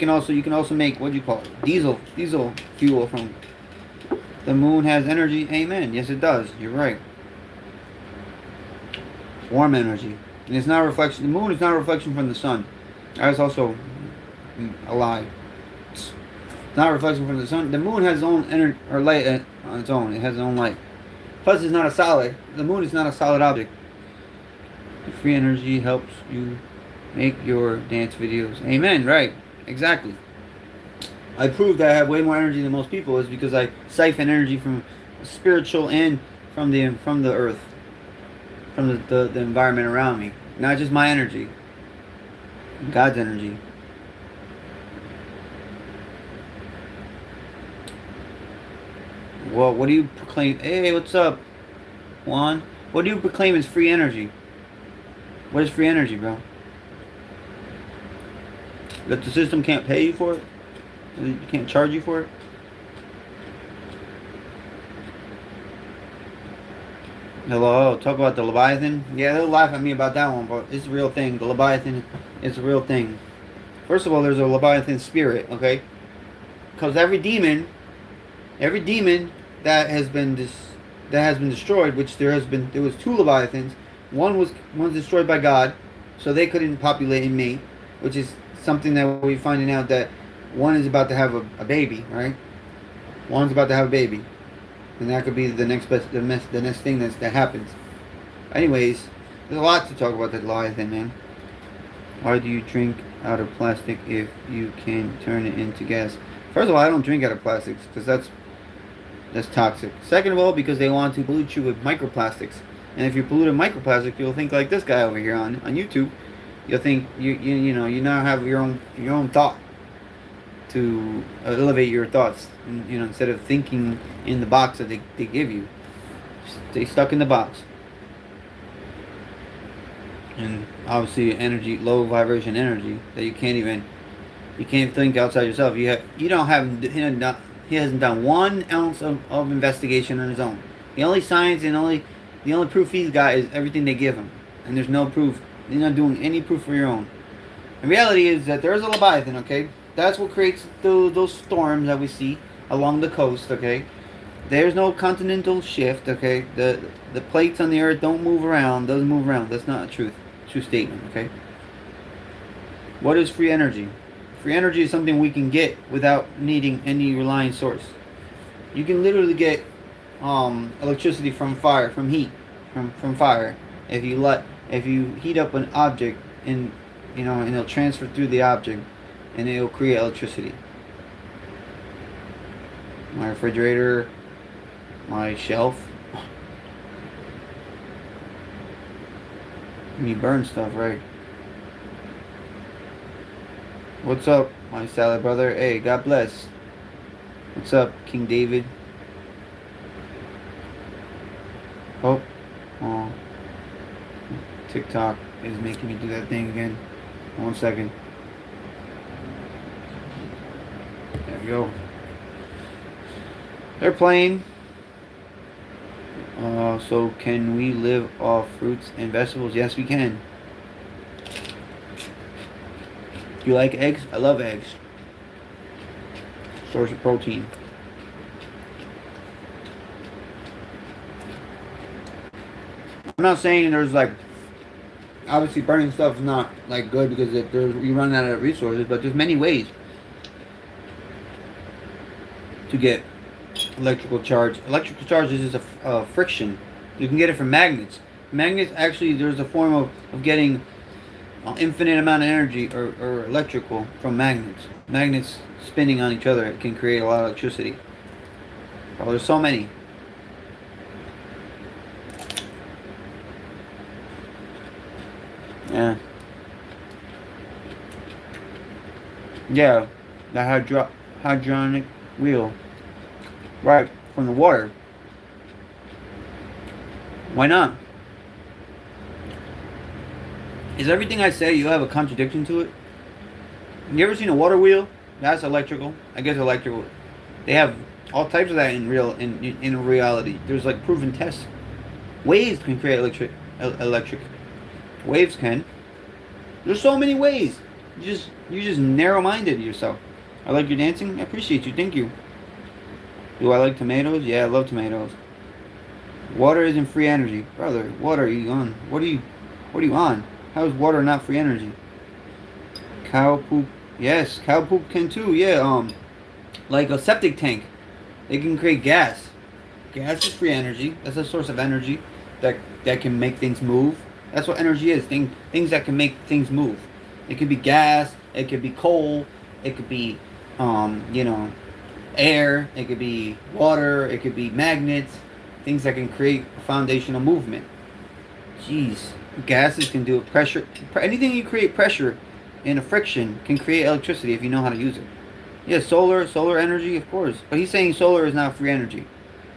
also make, what do you call it? Diesel fuel from. The moon has energy. Amen. Yes, it does. You're right. Warm energy. And it's not a reflection. The moon is not a reflection from the sun. That's also a lie. It's not a reflection from the sun. The moon has its own energy or light on its own. It has its own light. Plus, it's not a solid. The moon is not a solid object. The free energy helps you make your dance videos. Amen. Right. Exactly. I proved that I have way more energy than most people is because I siphon energy from spiritual and from the earth, from the environment around me. Not just my energy. God's energy. Well, what do you proclaim? Hey, what's up, Juan? What do you proclaim is free energy? What is free energy, bro? That the system can't pay you for it? You can't charge you for it? Hello, talk about the Leviathan. Yeah, they'll laugh at me about that one, but it's a real thing. The Leviathan is a real thing. First of all, there's a Leviathan spirit, okay? Because every demon that has been destroyed, which there was 2 Leviathans. One's destroyed by God, so they couldn't populate and mate, which is something that we're finding out that one is about to have a baby, right? One's about to have a baby, and that could be the next thing that happens. Anyways, there's a lot to talk about that Leviathan, man. Why do you drink out of plastic if you can turn it into gas? First of all, I don't drink out of plastics because that's toxic. Second of all, because they want to pollute you with microplastics. And if you pollute microplastic, you'll think like this guy over here on YouTube. You'll think you now have your own thought to elevate your thoughts. And, instead of thinking in the box that they give you, stay stuck in the box. And obviously, energy, low vibration energy that you can't think outside yourself. He hasn't done 1 ounce of investigation on his own. The only science and the only proof he's got is everything they give him. And there's no proof. You're not doing any proof for your own. The reality is that there's a Leviathan, okay? That's what creates those storms that we see along the coast, okay? There's no continental shift, okay? The plates on the earth doesn't move around. That's not a true statement, okay? What is free energy? Free energy is something we can get without needing any relying source. You can literally get electricity from fire, from heat, from fire. If you heat up an object and it'll transfer through the object and it'll create electricity. My refrigerator, my shelf. You burn stuff, right? What's up, my salad brother? Hey, God bless. What's up, King David? Oh, TikTok is making me do that thing again. 1 second. There we go. They're playing. So can we live off fruits and vegetables? Yes, we can. Do you like eggs? I love eggs. Source of protein. I'm not saying there's like, obviously burning stuff is not like good because you run out of resources, but there's many ways to get electrical charge. Electrical charge is just a friction. You can get it from magnets. Magnets, actually, there's a form of getting infinite amount of energy or electrical from magnets. Magnets spinning on each other, it can create a lot of electricity. Oh, there's so many. Yeah. Yeah, the hydronic wheel. Right, from the water. Why not? Is everything I say, you have a contradiction to it? You ever seen a water wheel? That's electrical. I guess electrical. They have all types of that in reality. There's like proven tests. Waves can create electric. Waves can. There's so many ways. You're just narrow-minded yourself. I like your dancing. I appreciate you. Thank you. Do I like tomatoes? Yeah, I love tomatoes. Water isn't free energy, brother. What are you on? What are you on? How is water not free energy? Cow poop. Yes, cow poop can too. Yeah. Like a septic tank, they can create gas. Gas is free energy. That's a source of energy that can make things move. That's what energy is. Things that can make things move. It could be gas. It could be coal. It could be, air. It could be water. It could be magnets. Things that can create a foundational movement. Jeez. Gases can do it. Pressure. Anything you create pressure and a friction can create electricity if you know how to use it. Yeah, solar energy, of course. But he's saying solar is not free energy.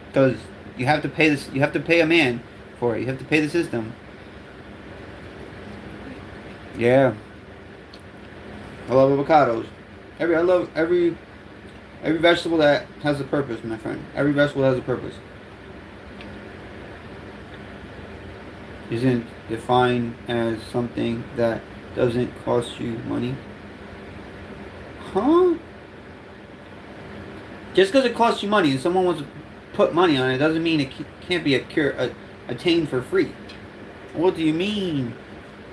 Because you have to pay this. You have to pay a man for it. You have to pay the system. Yeah. I love avocados. I love every vegetable that has a purpose, my friend. Every vegetable has a purpose. Isn't defined as something that doesn't cost you money. Huh? Just because it costs you money and someone wants to put money on it doesn't mean it can't be attained for free. What do you mean?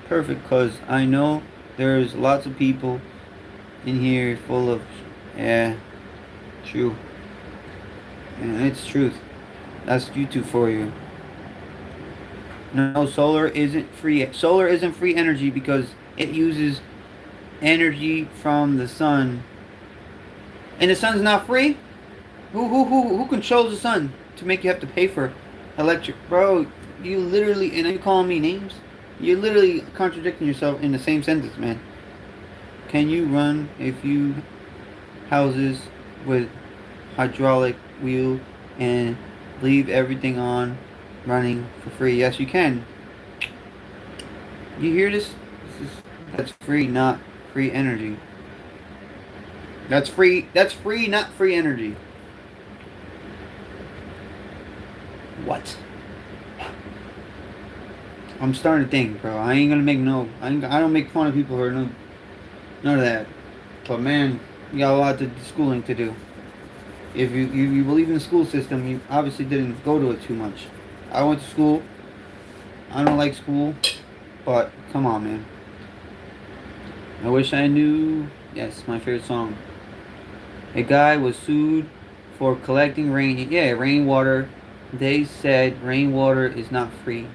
Perfect, because I know there's lots of people in here full of, yeah, true. And it's truth. That's YouTube for you. No, solar isn't free. Solar isn't free energy because it uses energy from the sun. And the sun's not free? Who controls the sun to make you have to pay for electric? Bro, you literally, and are you calling me names? You're literally contradicting yourself in the same sentence, man. Can you run a few houses with hydraulic wheel and leave everything on running for free? Yes, you can. You hear this? That's free, not free energy. That's free, not free energy. What? I'm starting to think, bro. I ain't gonna make I don't make fun of people who are none of that. But man, you got a lot of schooling to do. If you believe in the school system, you obviously didn't go to it too much. I went to school. I don't like school, but come on, man. I wish I knew. Yes, my favorite song. A guy was sued for collecting rainwater. They said rainwater is not free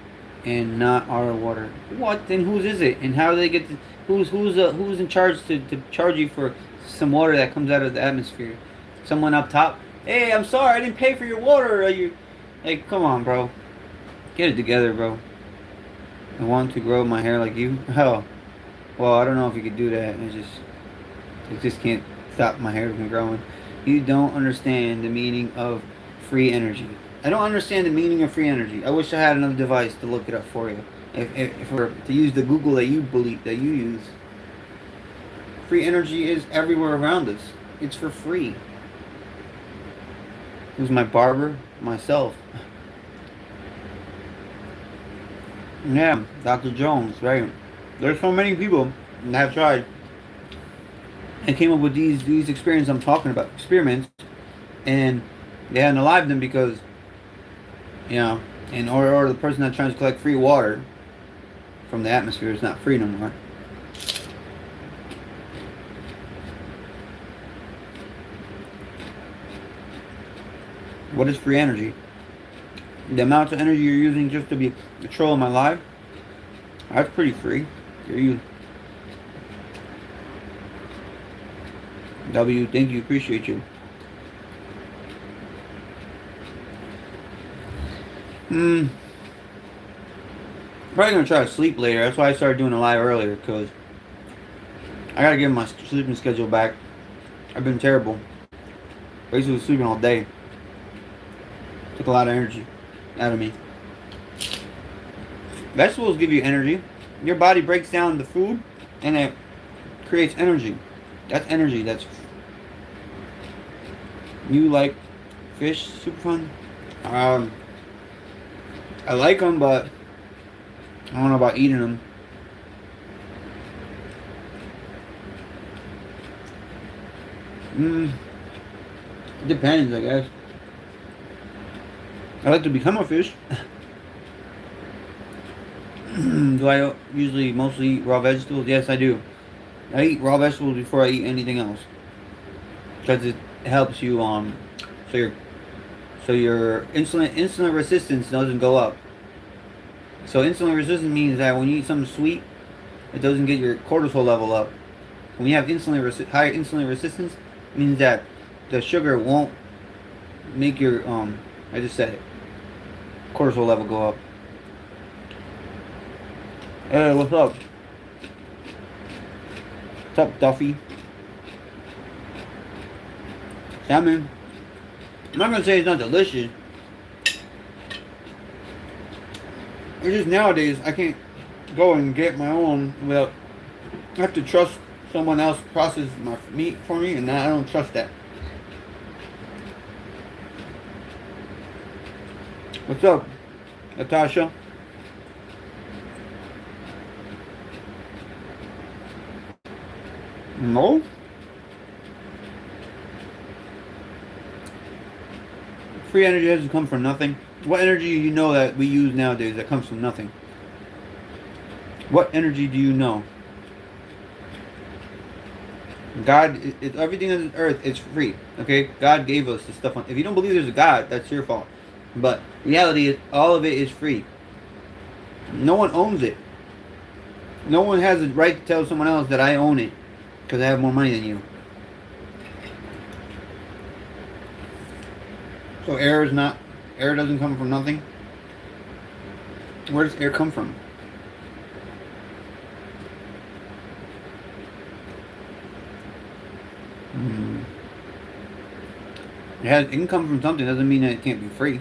and not our water. What? Then whose is it? And how do they get to, who's in charge to charge you for some water that comes out of the atmosphere? Someone up top? Hey, I'm sorry, I didn't pay for your water. Like, come on, bro. Get it together, bro. I want to grow my hair like you. Oh, well, I don't know if you could do that. It just can't stop my hair from growing. You don't understand the meaning of free energy. I don't understand the meaning of free energy. I wish I had another device to look it up for you. If we're to use the Google that you use. Free energy is everywhere around us. It's for free. Who's my barber? Myself. Yeah, Dr. Jones, right? There's so many people that have tried and came up with these experiments I'm talking about, experiments, and they hadn't allowed them because, you know, or the person that tries to collect free water from the atmosphere is not free no more. What is free energy? The amount of energy you're using just to be controlling my life, that's pretty free. You W, thank you, appreciate you. Probably gonna try to sleep later. That's why I started doing a live earlier, because I gotta get my sleeping schedule back. I've been terrible. Basically sleeping all day. Took a lot of energy out of me. Vegetables give you energy. Your body breaks down the food and it creates energy. That's energy. That's you like fish, super fun. I like them, but I don't know about eating them. It depends, I guess. I like to become a fish. Do I usually mostly eat raw vegetables? Yes, I do. I eat raw vegetables before I eat anything else, because it helps you so your insulin resistance doesn't go up. So insulin resistance means that when you eat something sweet, it doesn't get your cortisol level up. When you have high insulin resistance, it means that the sugar won't make your I just said it, cortisol level go up. Hey, what's up? What's up, Duffy? Salmon. I'm not gonna say it's not delicious. It's just nowadays I can't go and get my own without. I have to trust someone else process my meat for me, and I don't trust that. What's up, Natasha? No? Free energy doesn't come from nothing. What energy do you know that we use nowadays that comes from nothing? What energy do you know? God, everything on earth is free. Okay? God gave us this stuff. If you don't believe there's a God, that's your fault. But reality is, all of it is free. No one owns it. No one has the right to tell someone else that I own it because I have more money than you. So air doesn't come from nothing. Where does air come from? It can come from something. Doesn't mean that it can't be free.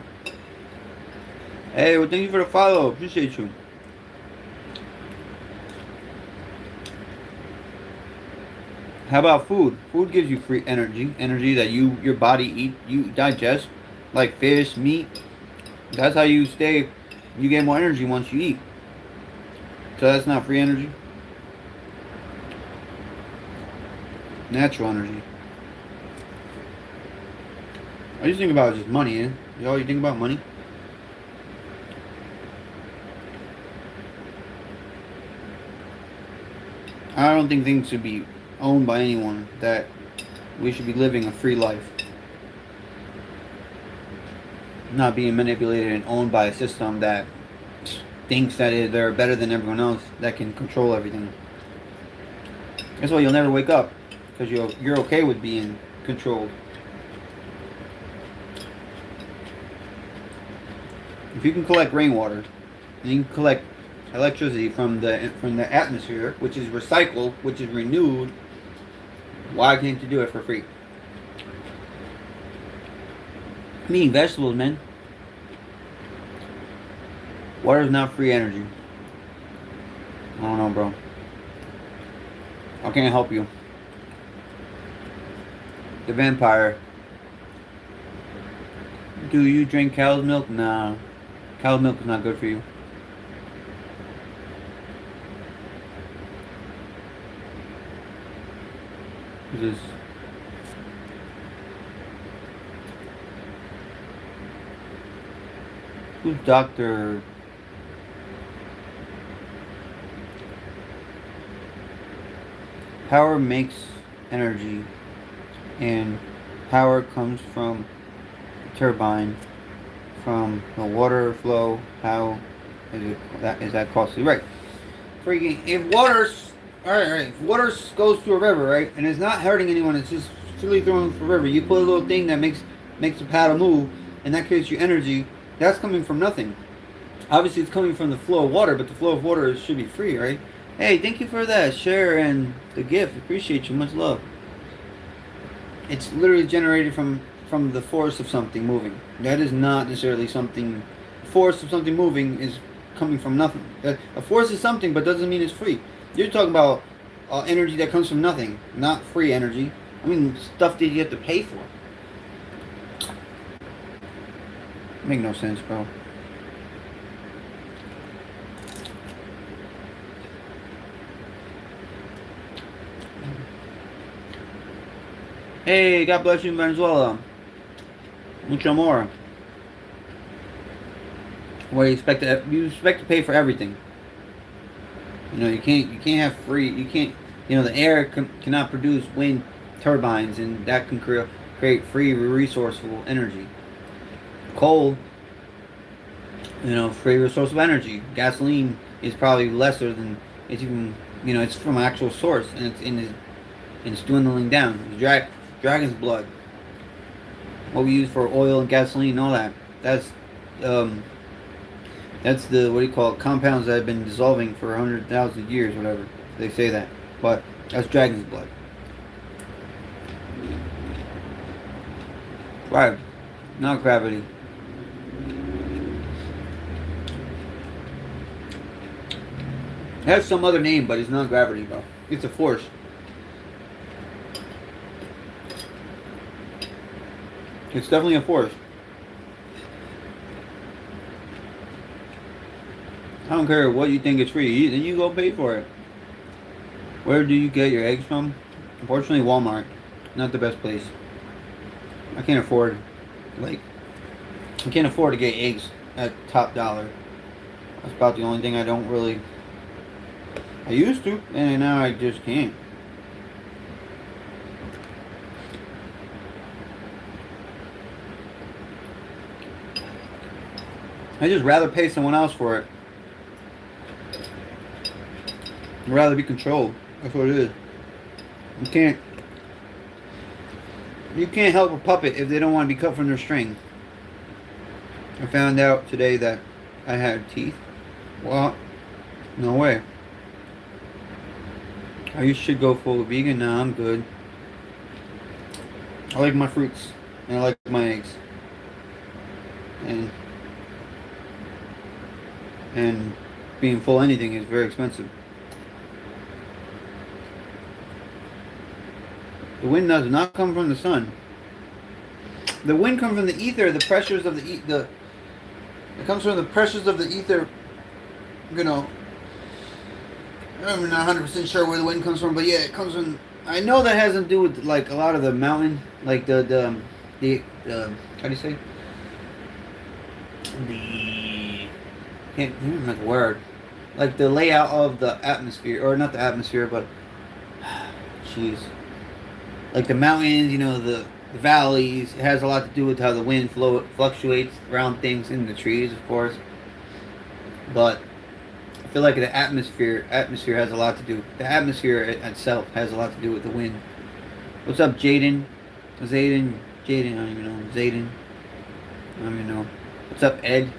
Hey, well, thank you for the follow. Appreciate you. How about food? Food gives you free energy. Energy that your body you digest. Like fish, meat. That's how you get more energy once you eat. So that's not free energy. Natural energy. I just think about just money, eh? Y'all, you think about money? I don't think things should be owned by anyone. That we should be living a free life. Not being manipulated and owned by a system that thinks that they're better than everyone else, that can control everything. That's why you'll never wake up, because you're okay with being controlled. If you can collect rainwater, and you can collect electricity from the atmosphere, which is recycled, which is renewed, why can't you do it for free? I'm eating vegetables, man. Water is not free energy. I don't know, bro. I can't help you. The vampire. Do you drink cow's milk? Nah. Cow's milk is not good for you. This is who's Doctor? Power makes energy, and power comes from the turbine, from the water flow. How is that costly? Right. Freaking if water's all right. If water goes through a river, right, and it's not hurting anyone, it's just silly throwing through a river. You put a little thing that makes the paddle move, and that creates your energy. That's coming from nothing. Obviously, it's coming from the flow of water, but the flow of water should be free, right? Hey, thank you for that share and the gift. Appreciate you. Much love. It's literally generated from the force of something moving. That is not necessarily something. Force of something moving is coming from nothing. A force is something, but doesn't mean it's free. You're talking about energy that comes from nothing, not free energy. I mean, stuff that you have to pay for. Make no sense, bro. Hey, God bless you in Venezuela. Mucho more. Where you expect to pay for everything. You know, you can't have free. You can't. You know, the air cannot produce wind turbines, and that can create free resourceful energy. Coal, you know, free resource of energy. Gasoline is probably lesser than it's even. You know, it's from an actual source, and it's dwindling down. Dragon's blood. What we use for oil and gasoline and all that. That's the what do you call it? Compounds that have been dissolving for 100,000 years, whatever they say that. But that's dragon's blood. Right, not gravity. It has some other name, but it's not gravity, bro. It's a force. It's definitely a force. I don't care what you think it's free. Then you go pay for it. Where do you get your eggs from? Unfortunately, Walmart. Not the best place. I can't afford, I can't afford to get eggs at top dollar. That's about the only thing I don't really. I used to, and now I just can't. I'd just rather pay someone else for it. I'd rather be controlled. That's what it is. You can't help a puppet if they don't want to be cut from their string. I found out today that I had teeth. Well, no way. I should go full vegan. Nah, I'm good. I like my fruits and I like my eggs. And being full anything is very expensive. The wind does not come from the sun. The wind comes from the ether, the pressures of it comes from the pressures of the ether. You know, I'm not 100% sure where the wind comes from, but yeah, it comes from. I know that has to do with like a lot of the mountain, like the how do you say? Can't remember the word. Like the layout of the atmosphere, or not the atmosphere, but jeez, like the mountains, you know, the valleys. It has a lot to do with how the wind fluctuates around things in the trees, of course. But I feel like the atmosphere has a lot to do. The atmosphere itself has a lot to do with the wind. What's up, Jaden? Jaden, I don't even know. Zayden, I don't even know. What's up, Ed?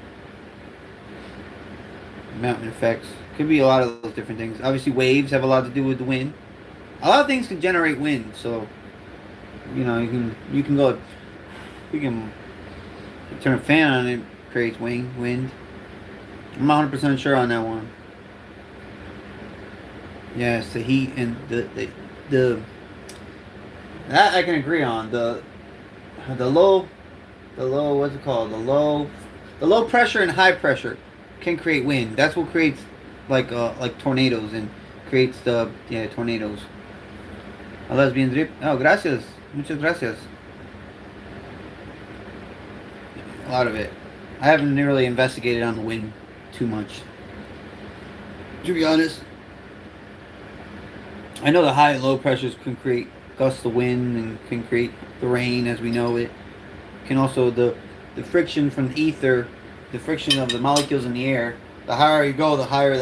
Mountain effects. Could be a lot of those different things. Obviously, waves have a lot to do with the wind. A lot of things can generate wind, so you know you can go. You can turn a fan on, it creates wind. I'm not 100% sure on that one. Yes, the heat and the that I can agree on. The low what's it called? The low pressure and high pressure can create wind. That's what creates like tornadoes and creates tornadoes. A lesbian drip. Oh, gracias. Muchas gracias. A lot of it. I haven't really investigated on the wind too much. To be honest, I know the high and low pressures can create gusts of wind and can create the rain as we know it. Can also the friction from the ether, the friction of the molecules in the air. The higher you go, the higher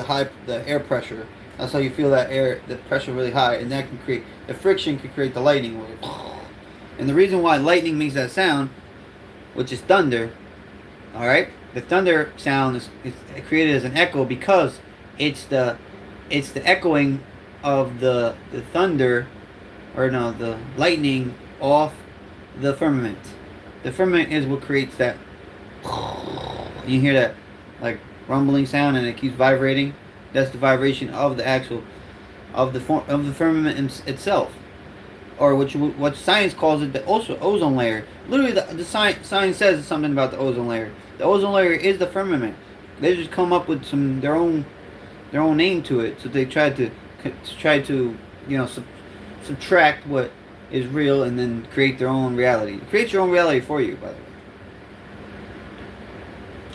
the air pressure. That's how you feel that the pressure really high, and that can create the friction can create the lightning wave. And the reason why lightning makes that sound, which is thunder, all right, the thunder sound is created as an echo because it's the echoing of the thunder, or no, the lightning off the firmament. The firmament is what creates that. You hear that like rumbling sound, and it keeps vibrating. That's the vibration of the actual of the firmament itself, or what science calls it the ozone layer. Literally, the science says something about the ozone layer. The ozone layer is the firmament. They just come up with their own name to it. So they try to subtract what is real and then create their own reality. Create your own reality for you, by the way.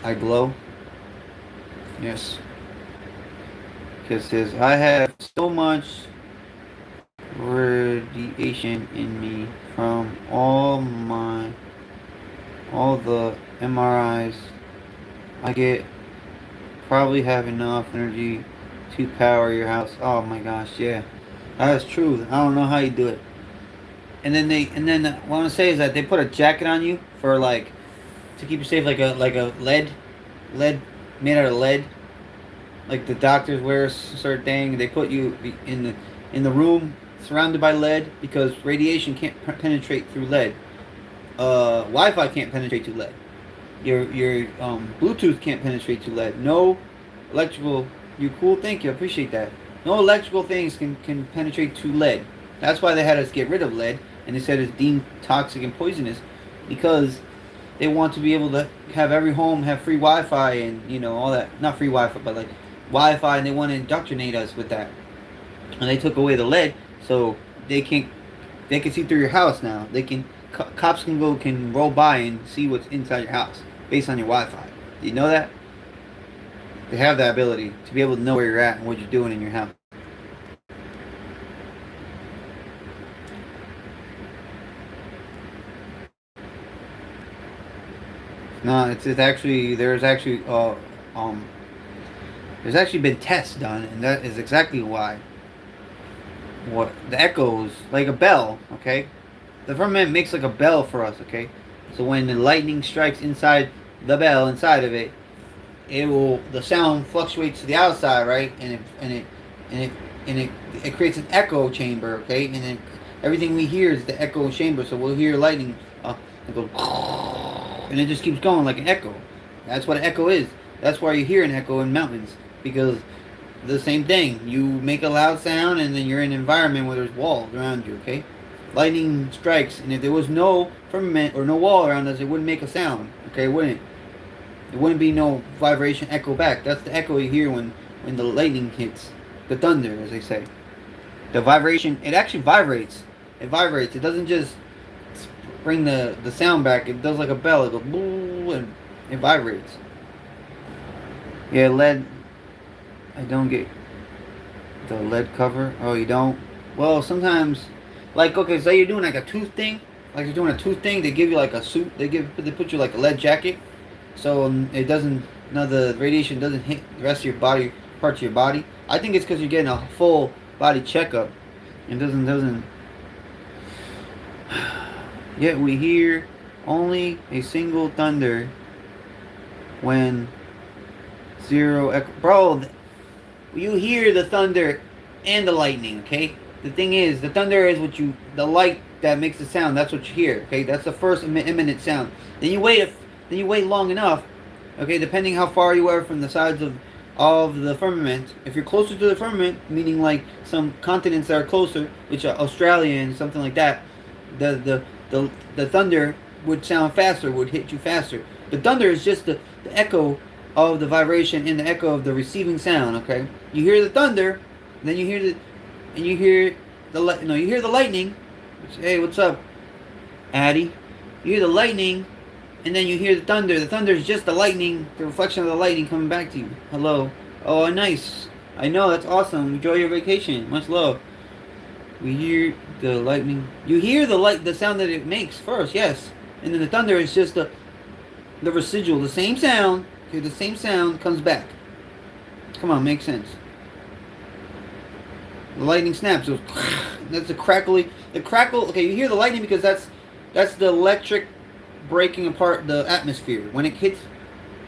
I glow. Yes. Because says I have so much radiation in me from all the MRIs I get. Probably have enough energy to power your house. Oh my gosh, yeah, that's true. I don't know how you do it. And then what I want to say is that they put a jacket on you for like to keep you safe, like a lead made out of lead. Like the doctors wear a certain thing. They put you in the room surrounded by lead because radiation can't penetrate through lead. Wi-Fi can't penetrate through lead. Your Bluetooth can't penetrate through lead. No electrical. You cool. Thank you. I appreciate that. No electrical things can penetrate through lead. That's why they had us get rid of lead, and they said it's deemed toxic and poisonous because they want to be able to have every home have free Wi-Fi and all that. Not free Wi-Fi, but like Wi-Fi, and they want to indoctrinate us with that. And they took away the lead, so they can see through your house now. Cops can roll by and see what's inside your house based on your Wi-Fi. Do you know that? They have that ability to be able to know where you're at and what you're doing in your house. No, it's actually there's actually been tests done, and that is exactly why. What the echoes like a bell, okay? The firmament makes like a bell for us, okay? So when the lightning strikes inside the bell, inside of it, the sound fluctuates to the outside, right? And it creates an echo chamber, okay? And then everything we hear is the echo chamber. So we'll hear lightning, it goes, and it just keeps going like an echo. That's what an echo is. That's why you hear an echo in mountains, because the same thing. You make a loud sound, and then you're in an environment where there's walls around you, okay? Lightning strikes, and if there was no firmament or no wall around us, it wouldn't make a sound, okay? It wouldn't. There wouldn't be no vibration echo back. That's the echo you hear when the lightning hits. The thunder, as they say. The vibration, it actually vibrates. It vibrates. It doesn't just bring the sound back. It does like a bell. It goes boo, and it vibrates. Yeah, lead. I don't get the lead cover. Oh, you don't? Well, sometimes, like, okay, say you're doing like a tooth thing. Like you're doing a tooth thing. They give you like a suit. They put you like a lead jacket. So it doesn't, the radiation doesn't hit the rest of your body, parts of your body. I think it's because you're getting a full body checkup. It doesn't. Yet we hear only a single thunder when zero echo. Bro, you hear the thunder and the lightning, okay? The thing is, the thunder is the light that makes the sound. That's what you hear, okay? That's the first imminent sound. Then you wait long enough, okay, depending how far you are from the sides of the firmament. If you're closer to the firmament, meaning like some continents that are closer, which are Australia and something like that, the thunder would sound faster, would hit you faster. The thunder is just the echo of the vibration and the echo of the receiving sound, okay? You hear the thunder, then you hear you hear the lightning. Hey, what's up, Addy? You hear the lightning, and then you hear the thunder. The thunder is just the lightning, the reflection of the lightning coming back to you. Hello. Oh, nice. I know, that's awesome. Enjoy your vacation. Much love. We hear the lightning. You hear the sound that it makes first, yes. And then the thunder is just the residual, the same sound. Okay, the same sound comes back. Come on, makes sense. The lightning snaps. Goes, that's the crackly. The crackle. Okay, you hear the lightning because that's the electric breaking apart the atmosphere when it hits,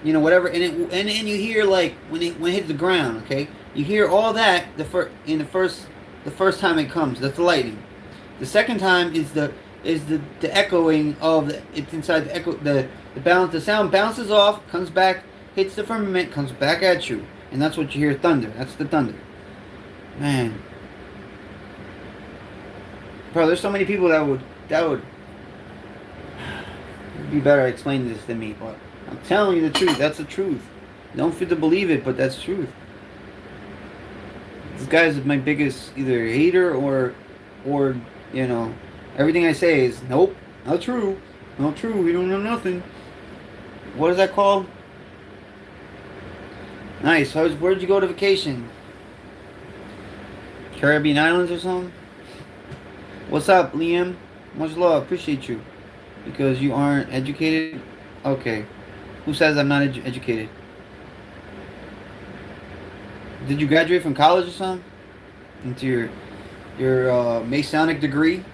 whatever. And you hear like when it hits the ground. Okay, you hear all that the first time it comes. That's the lightning. The second time is the echoing of it's inside the echo. The balance. The sound bounces off, comes back, hits the firmament, comes back at you, and that's what you hear. Thunder. That's the thunder. Man. Bro, there's so many people that would be better at explaining this than me, but I'm telling you the truth. That's the truth. Don't feel to believe it, but that's the truth. This guy's my biggest either hater or everything I say is nope, not true, we don't know nothing. What is that called? Nice. Where'd you go to vacation? Caribbean Islands or something? What's up, Liam? Much love. Appreciate you. Because you aren't educated? Okay. Who says I'm not educated? Did you graduate from college or something? Into your Masonic degree?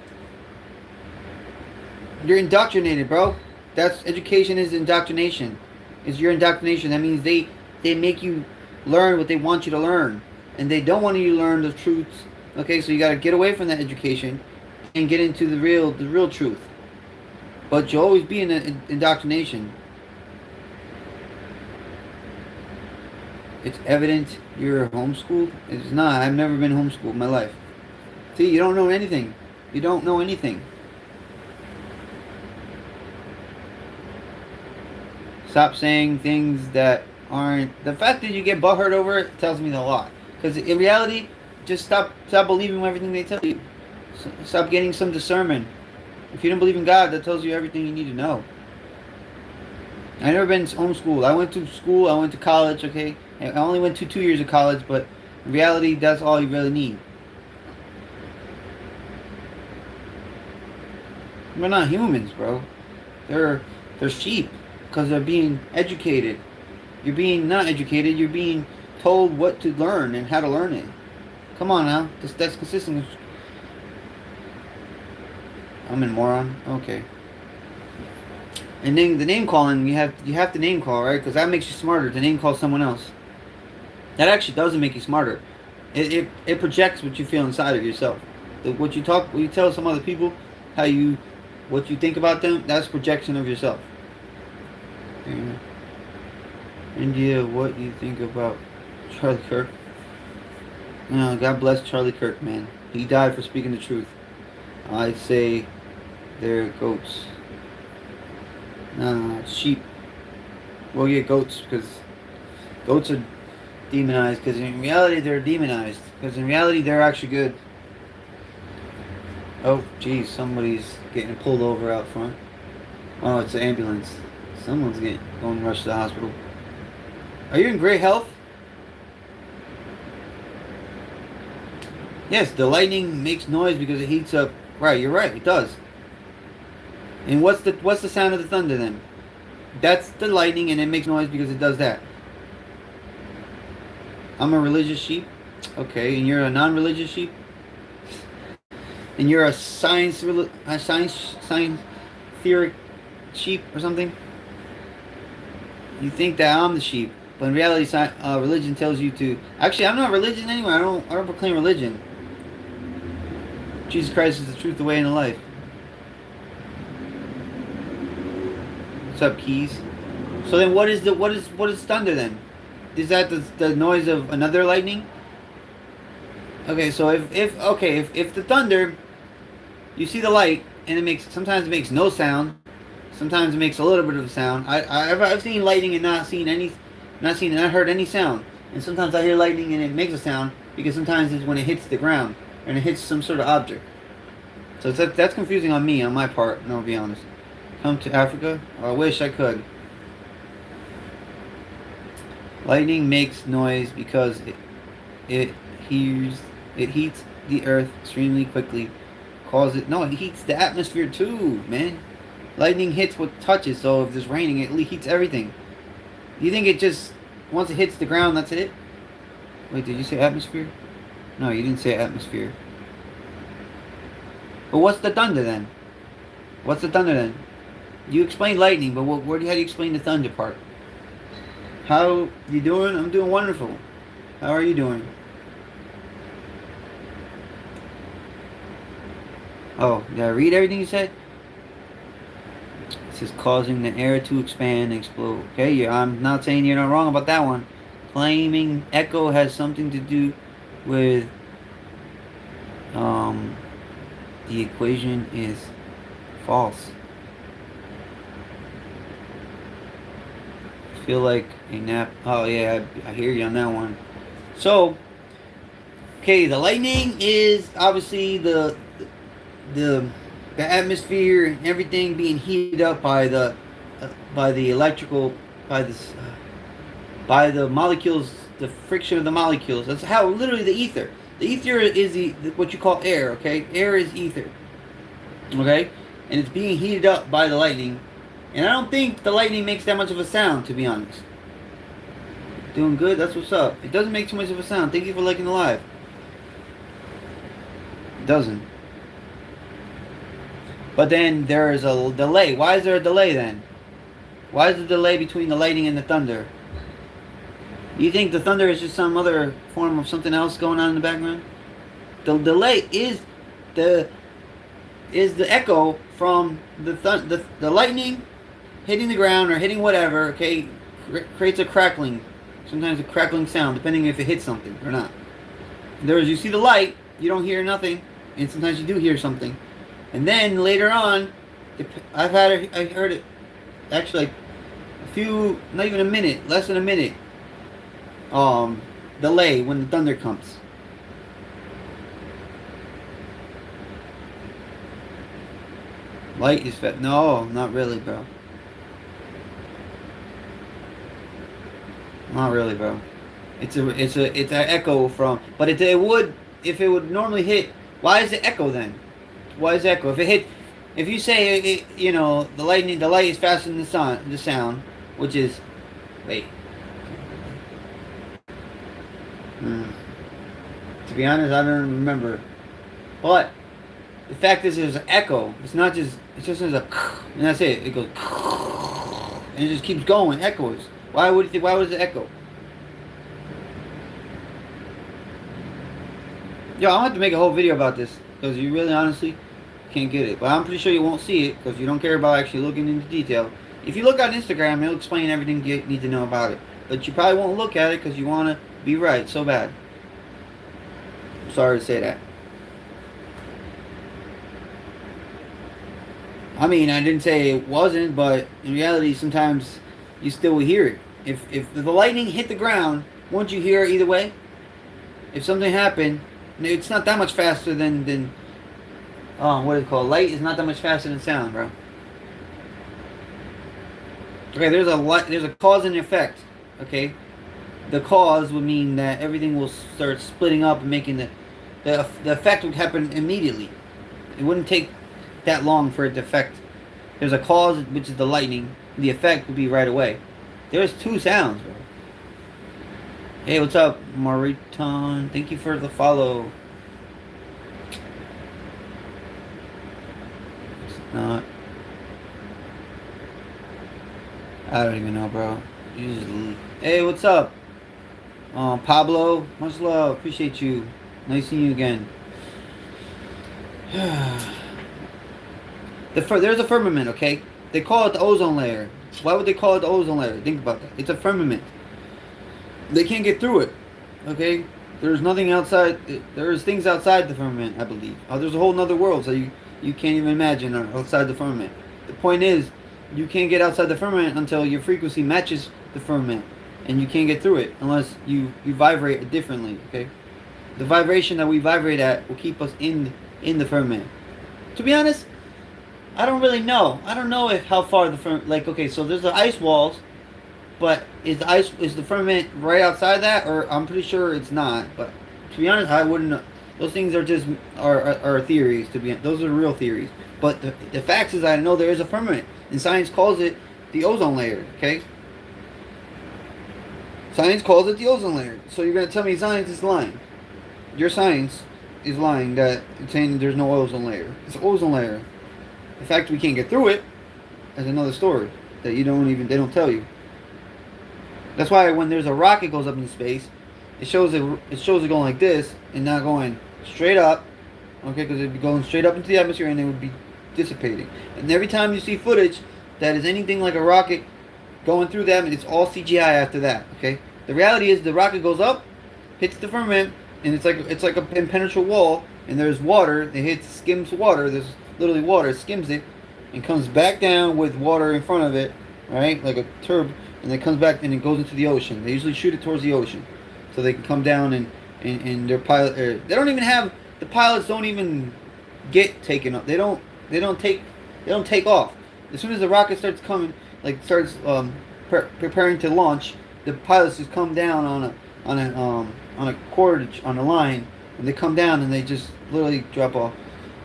You're indoctrinated, bro. That's education is indoctrination. It's your indoctrination. That means they make you learn what they want you to learn. And they don't want you to learn the truths. Okay, so you got to get away from that education and get into the real truth. But you'll always be in the indoctrination. It's evident you're homeschooled. It's not. I've never been homeschooled in my life. See, you don't know anything. You don't know anything. Stop saying things that aren't. The fact that you get butthurt over it tells me a lot. Because in reality, just stop believing everything they tell you. Stop getting some discernment. If you don't believe in God, that tells you everything you need to know. I've never been homeschooled. I went to school. I went to college. Okay, I only went to 2 years of college, but in reality, that's all you really need. We're not humans, bro. They're sheep because they're being educated. You're being not educated. You're being told what to learn and how to learn it. Come on now, that's consistent. I'm a moron. Okay. And then the name calling, you have to name call, right? Because that makes you smarter to name call someone else. That actually doesn't make you smarter. It projects what you feel inside of yourself. What you tell some other people, what you think about them, that's projection of yourself. Yeah. India, what do you think about Charlie Kirk? No, God bless Charlie Kirk, man. He died for speaking the truth. I'd say they're goats. No, sheep. Well, yeah, goats, because goats are demonized, because in reality they're demonized. Because in reality they're actually good. Oh, geez, somebody's getting pulled over out front. Oh, it's an ambulance. Someone's going rushed to the hospital. Are you in great health? Yes, the lightning makes noise because it heats up. Right, you're right, it does. And what's the sound of the thunder then? That's the lightning, and it makes noise because it does that. I'm a religious sheep. Okay, and you're a non-religious sheep? And you're a science theory sheep or something? You think that I'm the sheep, but in reality, religion tells you to. Actually, I'm not religion anyway. I don't proclaim religion. Jesus Christ is the truth, the way, and the life. What's up, Keys? So then, what is thunder then? Is that the noise of another lightning? Okay, so if the thunder, you see the light, and sometimes it makes no sound, sometimes it makes a little bit of a sound. I've seen lightning and not heard any sound, and sometimes I hear lightning and it makes a sound because sometimes it's when it hits the ground. and it hits some sort of object. So that's confusing on me, on my part, no, I'll be honest. Come to Africa? Oh, I wish I could. Lightning makes noise because it heats the earth extremely quickly. It heats the atmosphere too, man. Lightning hits what touches, so if there's raining, it heats everything. You think it just, once it hits the ground, that's it? Wait, did you say atmosphere? No, you didn't say atmosphere. But what's the thunder then? What's the thunder then? You explained lightning, but how do you explain the thunder part? How you doing? I'm doing wonderful. How are you doing? Oh, did I read everything you said? It says causing the air to expand and explode. Okay, yeah, I'm not saying you're not wrong about that one. Claiming echo has something to do with the equation is false. Feel like a nap. Oh yeah, I hear you on that one. So, okay, the lightning is obviously the atmosphere and everything being heated up by the electrical by the molecules, the friction of the molecules. That's how literally the ether. The ether is what you call air. Okay, air is ether. Okay, and it's being heated up by the lightning. And I don't think the lightning makes that much of a sound, to be honest. Doing good? That's what's up. It doesn't make too much of a sound. Thank you for liking the live. It doesn't. But then there is a delay. Why is there a delay then? Why is the delay between the lightning and the thunder? You think the thunder is just some other form of something else going on in the background? The delay is the echo from the lightning hitting the ground or hitting whatever, okay, creates a crackling, sometimes a crackling sound, depending if it hits something or not. You see the light, you don't hear nothing, and sometimes you do hear something. And then later on, I heard it, actually like not even a minute, less than a minute, delay when the thunder comes. Light is fat. No, not really, bro. Not really, bro. It's an echo from, but it would, if it would normally hit. Why is it echo then? Why is it echo? If you say the light is faster than the sound, which is, wait. To be honest, I don't remember. But the fact is, there's an echo. It's just there's a, and that's it. It goes, and it just keeps going, echoes. Why would it echo? Yo, I'm gonna have to make a whole video about this because you really honestly can't get it. But I'm pretty sure you won't see it because you don't care about actually looking into detail. If you look on Instagram, it'll explain everything you need to know about it. But you probably won't look at it because you want to be right so bad. Sorry to say that. I mean, I didn't say it wasn't, but in reality, sometimes you still will hear it. If the lightning hit the ground, won't you hear it either way? If something happened, it's not that much faster than what is it called? Light is not that much faster than sound, bro. Okay, there's a cause and effect. Okay, the cause would mean that everything will start splitting up and making the effect would happen immediately. It wouldn't take that long for it to affect. There's a cause, which is the lightning. The effect would be right away. There's two sounds, bro. Hey, what's up, Mariton? Thank you for the follow. It's not. I don't even know, bro. Hey, what's up? Pablo, much love. Appreciate you. Nice seeing you again. There's a firmament, okay? They call it the ozone layer. Why would they call it the ozone layer? Think about that. It's a firmament. They can't get through it, okay? There's nothing outside. There's things outside the firmament, I believe. There's a whole nother world, so you can't even imagine outside the firmament. The point is, you can't get outside the firmament until your frequency matches the firmament, and you can't get through it unless you vibrate differently, okay? the vibration that we vibrate at will keep us in the firmament. To be honest, I don't really know. I don't know if how far the firmament. Like, okay, so there's the ice walls, but is the firmament right outside that, or I'm pretty sure it's not. But to be honest, I wouldn't know. Those things are just are theories. To be those are real theories. But the facts is I know there is a firmament, and science calls it the ozone layer. Okay. Science calls it the ozone layer. So you're gonna tell me science is lying? Your science is lying that it's saying there's no ozone layer. It's an ozone layer. The fact we can't get through it is another story that they don't tell you. That's why when there's a rocket goes up in space, it shows it going like this and not going straight up. Okay, because it'd be going straight up into the atmosphere and it would be dissipating. And every time you see footage that is anything like a rocket going through them, it's all CGI after that. Okay, the reality is the rocket goes up, hits the firmament, and it's like a impenetrable wall, and there's water. Skims water. There's literally water. It skims it, and comes back down with water in front of it, right? Like a turb, and it comes back and it goes into the ocean. They usually shoot it towards the ocean, so they can come down and their pilot. They don't even have the pilots. Don't even get taken up. They don't take off. As soon as the rocket starts coming, starts preparing to launch, the pilots just come down on a cordage on a line, and they come down and they just literally drop off.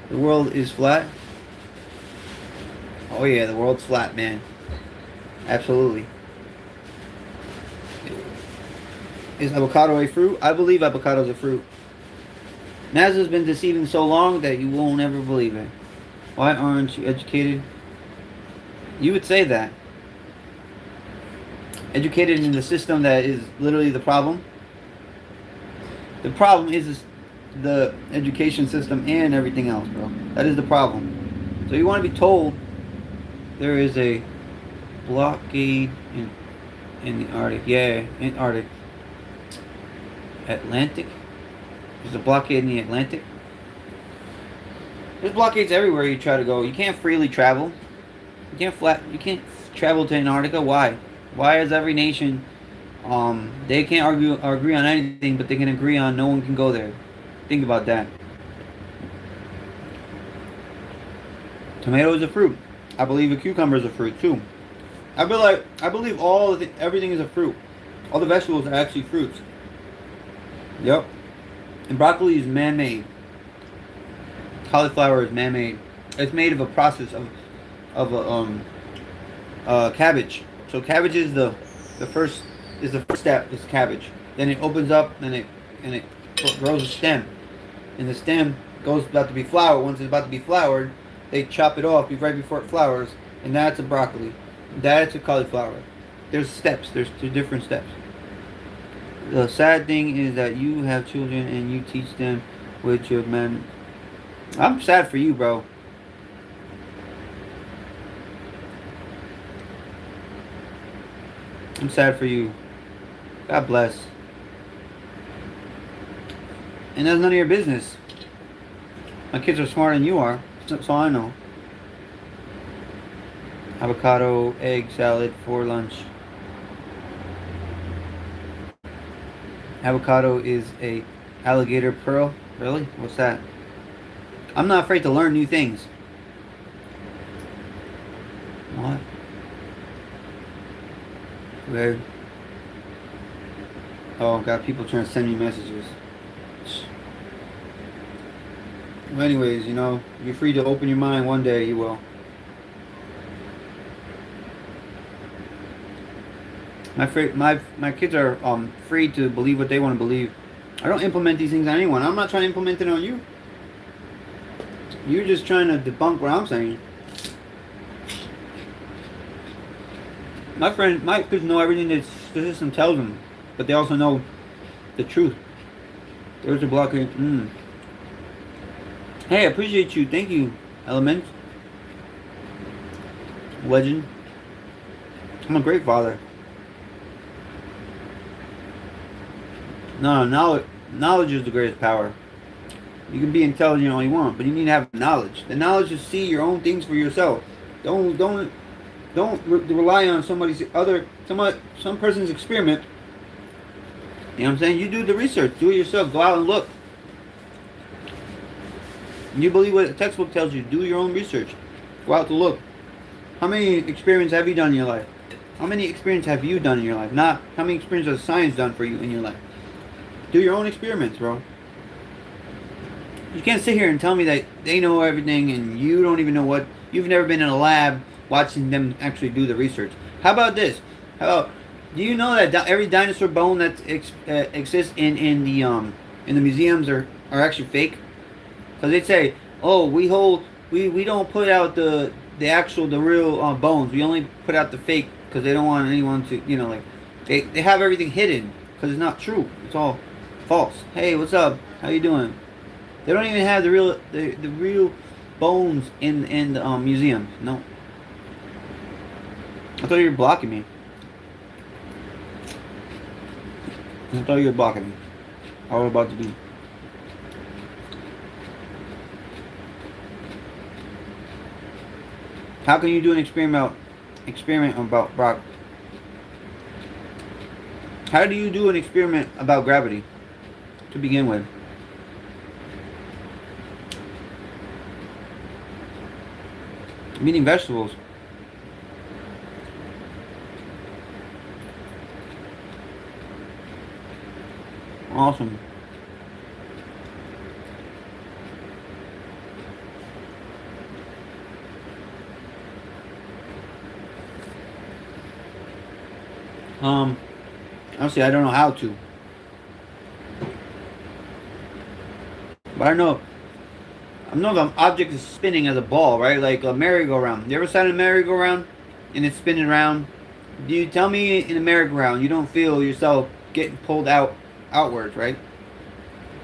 The world is flat. Oh yeah, the world's flat, man. Absolutely. Is avocado a fruit? I believe avocado is a fruit. NASA's been deceiving so long that you won't ever believe it. Why aren't you educated? You would say that. Educated in the system that is literally the problem. The problem is the education system and everything else, bro. That is the problem. So you want to be told there is a blockade in the Arctic. Yeah, in Arctic. Atlantic? There's a blockade in the Atlantic. There's blockades everywhere you try to go. You can't freely travel. You can't travel to Antarctica. Why? Why is every nation they can't agree on anything, but they can agree on no one can go there? Think about that. Tomato is a fruit. I believe a cucumber is a fruit too. I believe everything is a fruit. All the vegetables are actually fruits. Yep. And broccoli is man-made. Cauliflower is man-made. It's made of a process of cabbage. So cabbage is the first step. Is cabbage. Then it opens up and it grows a stem, and the stem goes about to be flowered. Once it's about to be flowered, they chop it off right before it flowers, and that's a broccoli. That's a cauliflower. There's steps. There's 2 different steps. The sad thing is that you have children and you teach them with your men. I'm sad for you, bro. I'm sad for you. God bless. And that's none of your business. My kids are smarter than you are. That's all I know. Avocado, egg salad for lunch. Avocado is a alligator pearl. Really? What's that? I'm not afraid to learn new things. What? Weird. Oh, got people trying to send me messages. Well, anyways, you're free to open your mind. One day you will. My kids are free to believe what they want to believe. I don't implement these things on anyone. I'm not trying to implement it on you. You're just trying to debunk what I'm saying. My kids know everything that the system tells them, but they also know the truth. There's a blockade. Hey, I appreciate you. Thank you, Element. Legend. I'm a great father. No, knowledge is the greatest power. You can be intelligent all you want, but you need to have knowledge. The knowledge to see your own things for yourself. Don't rely on some person's experiment. You know what I'm saying? You do the research. Do it yourself. Go out and look. You believe what a textbook tells you. Do your own research. Go out to look. How many experiments have you done in your life? How many experiments have you done in your life? Not how many experiments has science done for you in your life. Do your own experiments, bro. You can't sit here and tell me that they know everything and you don't even know what. You've never been in a lab watching them actually do the research. How about this? How about, do you know that every dinosaur bone that exists in the museums are actually fake? Because they say, oh, we don't put out the real bones. We only put out the fake because they don't want anyone to, like, they have everything hidden because it's not true. It's all false. Hey, what's up? How you doing? They don't even have the real bones in the museum. No. I thought you were blocking me. I thought you were blocking me. I was about to be. How can you do an experiment about Brock? How do you do an experiment about gravity to begin with? I'm eating vegetables. Awesome. Honestly, I don't know how to. But I know the object is spinning as a ball, right? Like a merry-go-round. You ever sat in a merry-go-round and it's spinning around? Do you tell me in a merry-go-round you don't feel yourself getting pulled outwards, right?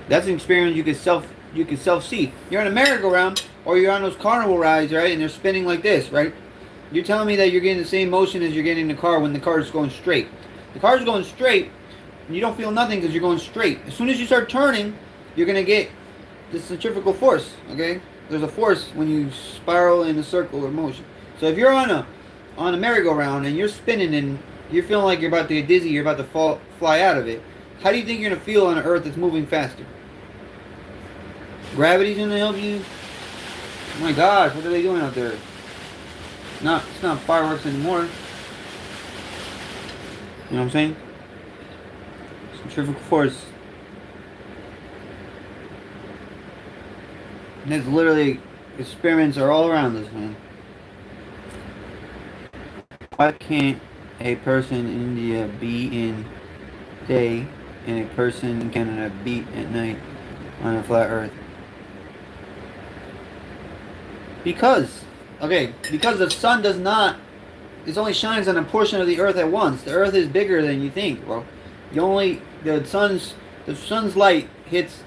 That's an experience you can self see. You're in a merry-go-round or you're on those carnival rides, right? And they're spinning like this, right? You're telling me that you're getting the same motion as you're getting in the car when the car is going straight. The car is going straight, and you don't feel nothing because you're going straight. As soon as you start turning, you're going to get the centrifugal force, okay? There's a force when you spiral in a circular motion. So if you're on a merry-go-round and you're spinning and you're feeling like you're about to get dizzy, you're about to fly out of it, how do you think you're going to feel on an Earth that's moving faster? Gravity's going to help you? Oh my gosh, what are they doing out there? It's not fireworks anymore. You know what I'm saying? Centrifugal force. There's literally experiments are all around us, man. Why can't a person in India be in day and a person in Canada beat at night on a flat Earth? Because the sun does not. It only shines on a portion of the Earth at once. The Earth is bigger than you think, bro. The sun's light hits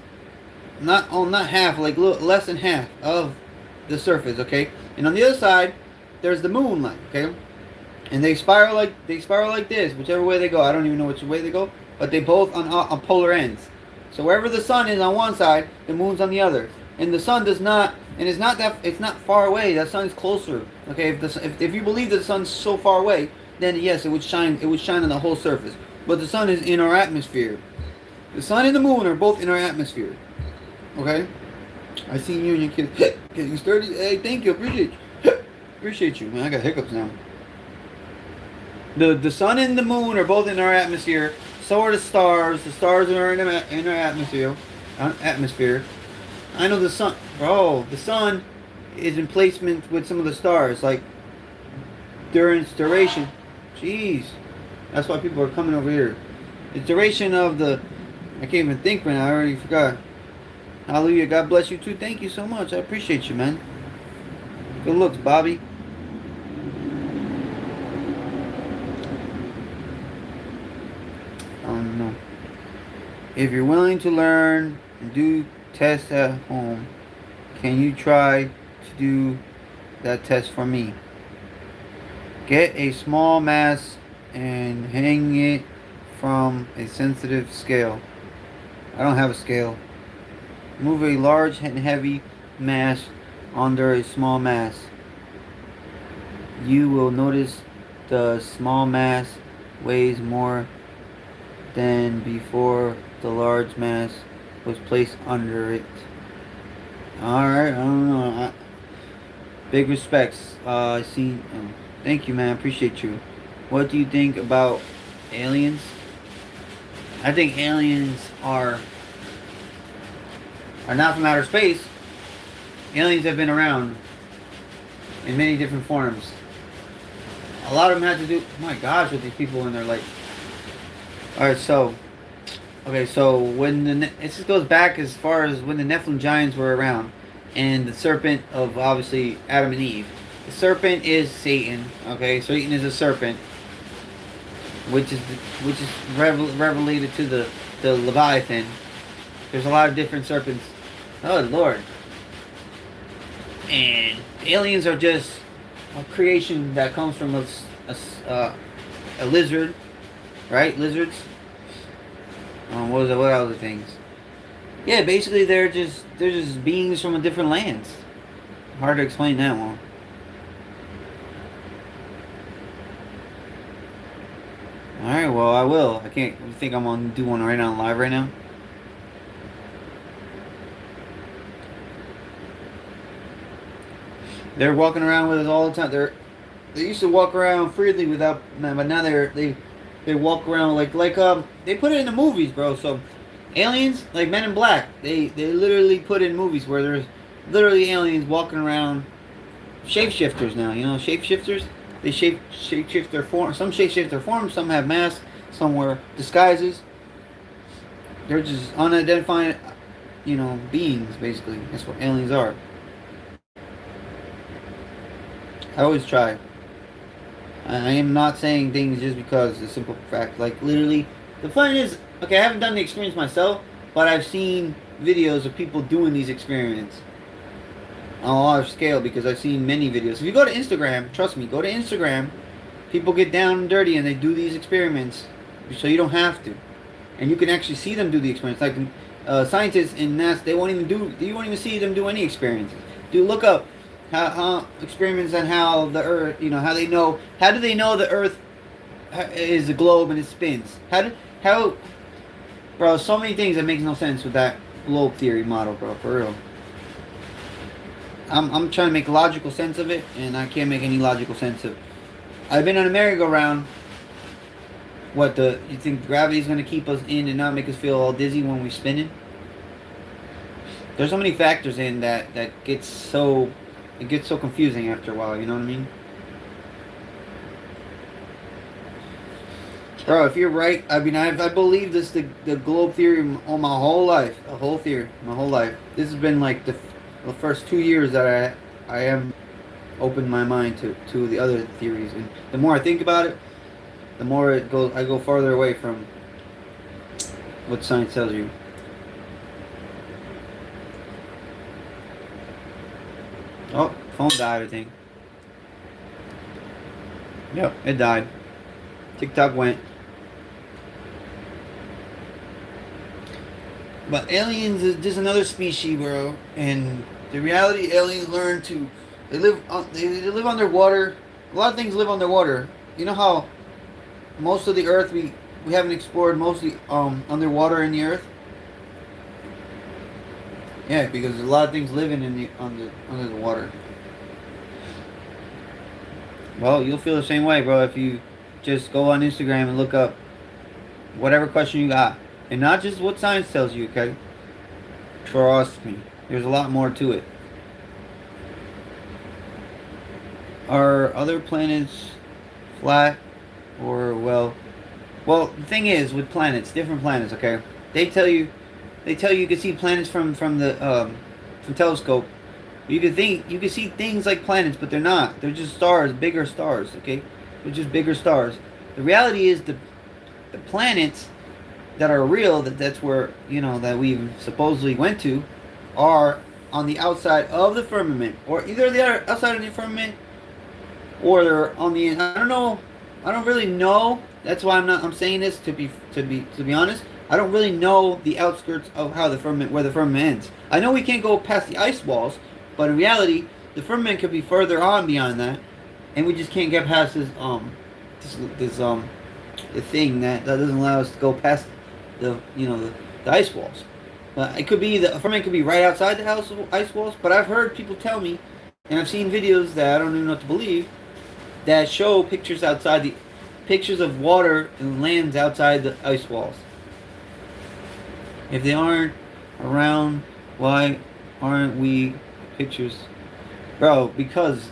not half, like less than half of the surface, okay? And on the other side, there's the moonlight, okay? And they spiral like this, whichever way they go. I don't even know which way they go, but they both on polar ends. So wherever the sun is on one side, the moon's on the other. And the sun does not, and it's not far away. That sun's closer. Okay, if you believe that the sun's so far away, then yes, it would shine on the whole surface. But the sun is in our atmosphere. The sun and the moon are both in our atmosphere. Okay? I seen you and your kids getting sturdy. Hey, thank you, appreciate you, man. I got hiccups now. The sun and the moon are both in our atmosphere. So are the stars. The stars are in our atmosphere. I know the sun, bro. The sun is in placement with some of the stars, like during its duration. Jeez, that's why people are coming over here. The duration of the, I can't even think right now. I already forgot. Hallelujah. God bless you too. Thank you so much. I appreciate you, man. Good looks, Bobby. I don't know. If you're willing to learn and do tests at home, can you try to do that test for me? Get a small mass and hang it from a sensitive scale. I don't have a scale. Move a large and heavy mass under a small mass. You will notice the small mass weighs more than before the large mass was placed under it. Alright, I don't know. Big respects. I see. Thank you, man. Appreciate you. What do you think about aliens? I think aliens are not from outer space. Aliens have been around in many different forms. A lot of them had to do. Oh my gosh, with these people in there, like. All right, so. Okay, so when this just goes back as far as when the Nephilim giants were around, and the serpent of obviously Adam and Eve. The serpent is Satan. Okay, Satan is a serpent, which is revelated to the Leviathan. There's a lot of different serpents. Oh Lord. And aliens are just a creation that comes from a lizard, right? Lizards. What other things? Yeah, basically they're just beings from a different lands. Hard to explain that one. All right, well I will. I can't. You think I'm gonna do one right now live right now? They're walking around with us all the time. They used to walk around freely without, but now they walk around like they put it in the movies, bro. So aliens, like Men in Black, they literally put in movies where there's literally aliens walking around, shapeshifters now. You know, shapeshifters. They shapeshift their form. Some shapeshift their form. Some have masks. Some wear disguises. They're just unidentified, beings basically. That's what aliens are. I always try. I am not saying things just because it's a simple fact. Like, literally, the fun is, okay, I haven't done the experience myself, but I've seen videos of people doing these experiments on a large scale because I've seen many videos. If you go to Instagram, trust me, go to Instagram, people get down and dirty and they do these experiments so you don't have to. And you can actually see them do the experiments. Like, scientists in NASA, you won't even see them do any experiences. Look up how experiments on how the Earth, how do they know the Earth is a globe and it spins? Bro, so many things that makes no sense with that globe theory model, bro, for real. I'm trying to make logical sense of it, and I can't make any logical sense of it. I've been on a merry-go-round. You think gravity's going to keep us in and not make us feel all dizzy when we're spinning? There's so many factors in that gets so confusing after a while, you know what I mean? Bro, if you're right, I mean, I believe this, the globe theory all my whole life. The whole theory, my whole life. This has been like the first 2 years that I am opened my mind to the other theories. And the more I think about it, the more I go farther away from what science tells you. Oh, phone died, I think. Yep, it died. TikTok went. But aliens is just another species, bro. And the reality, aliens learn to. They live underwater. A lot of things live underwater. You know how most of the Earth we haven't explored mostly underwater in the Earth. Yeah, because there's a lot of things living under the water. Well, you'll feel the same way, bro, if you just go on Instagram and look up whatever question you got. And not just what science tells you, okay? Trust me. There's a lot more to it. Are other planets flat or, well, the thing is with planets, different planets, okay? They tell you you can see planets from telescope. You can see things like planets, but they're not. They're just stars, bigger stars, okay? They're just bigger stars. The reality is the planets that are real, that's where, that we supposedly went to, are on the outside of the firmament, or either they are outside of the firmament, or they're on the. I don't know. I don't really know. That's why I'm saying this to be honest. I don't really know the outskirts of where the firmament ends. I know we can't go past the ice walls, but in reality, the firmament could be further on beyond that, and we just can't get past this the thing that doesn't allow us to go past the ice walls. It could be the firmament could be right outside the ice walls, but I've heard people tell me, and I've seen videos that I don't even know what to believe, that show pictures of water and lands outside the ice walls. If they aren't around, why aren't we pictures, bro? Because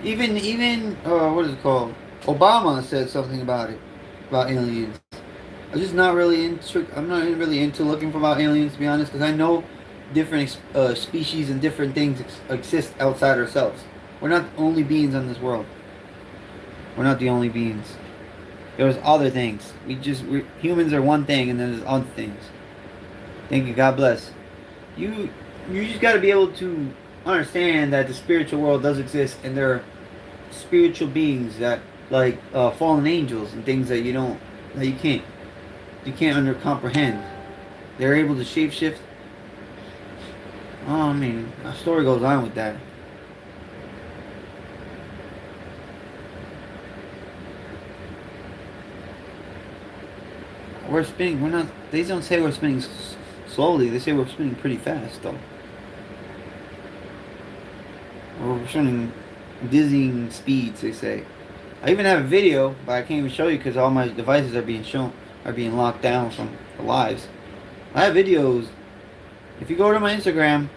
even what is it called? Obama said something about it, about aliens. I'm just not really into. I'm not really into looking for about aliens, to be honest, because I know different species and different things exist outside ourselves. We're not the only beings on this world. We're not the only beings. There's other things. Humans are one thing, and then there's other things. Thank you. God bless. You just got to be able to understand that the spiritual world does exist, and there are spiritual beings that like fallen angels and things that you can't comprehend. They're able to shapeshift. Oh, I mean, a story goes on with that. We're spinning. We're not. They don't say we're spinning slowly. They say we're spinning pretty fast, though. We're spinning dizzying speeds. They say. I even have a video, but I can't even show you because all my devices are being locked down from the lives. I have videos. If you go to my Instagram,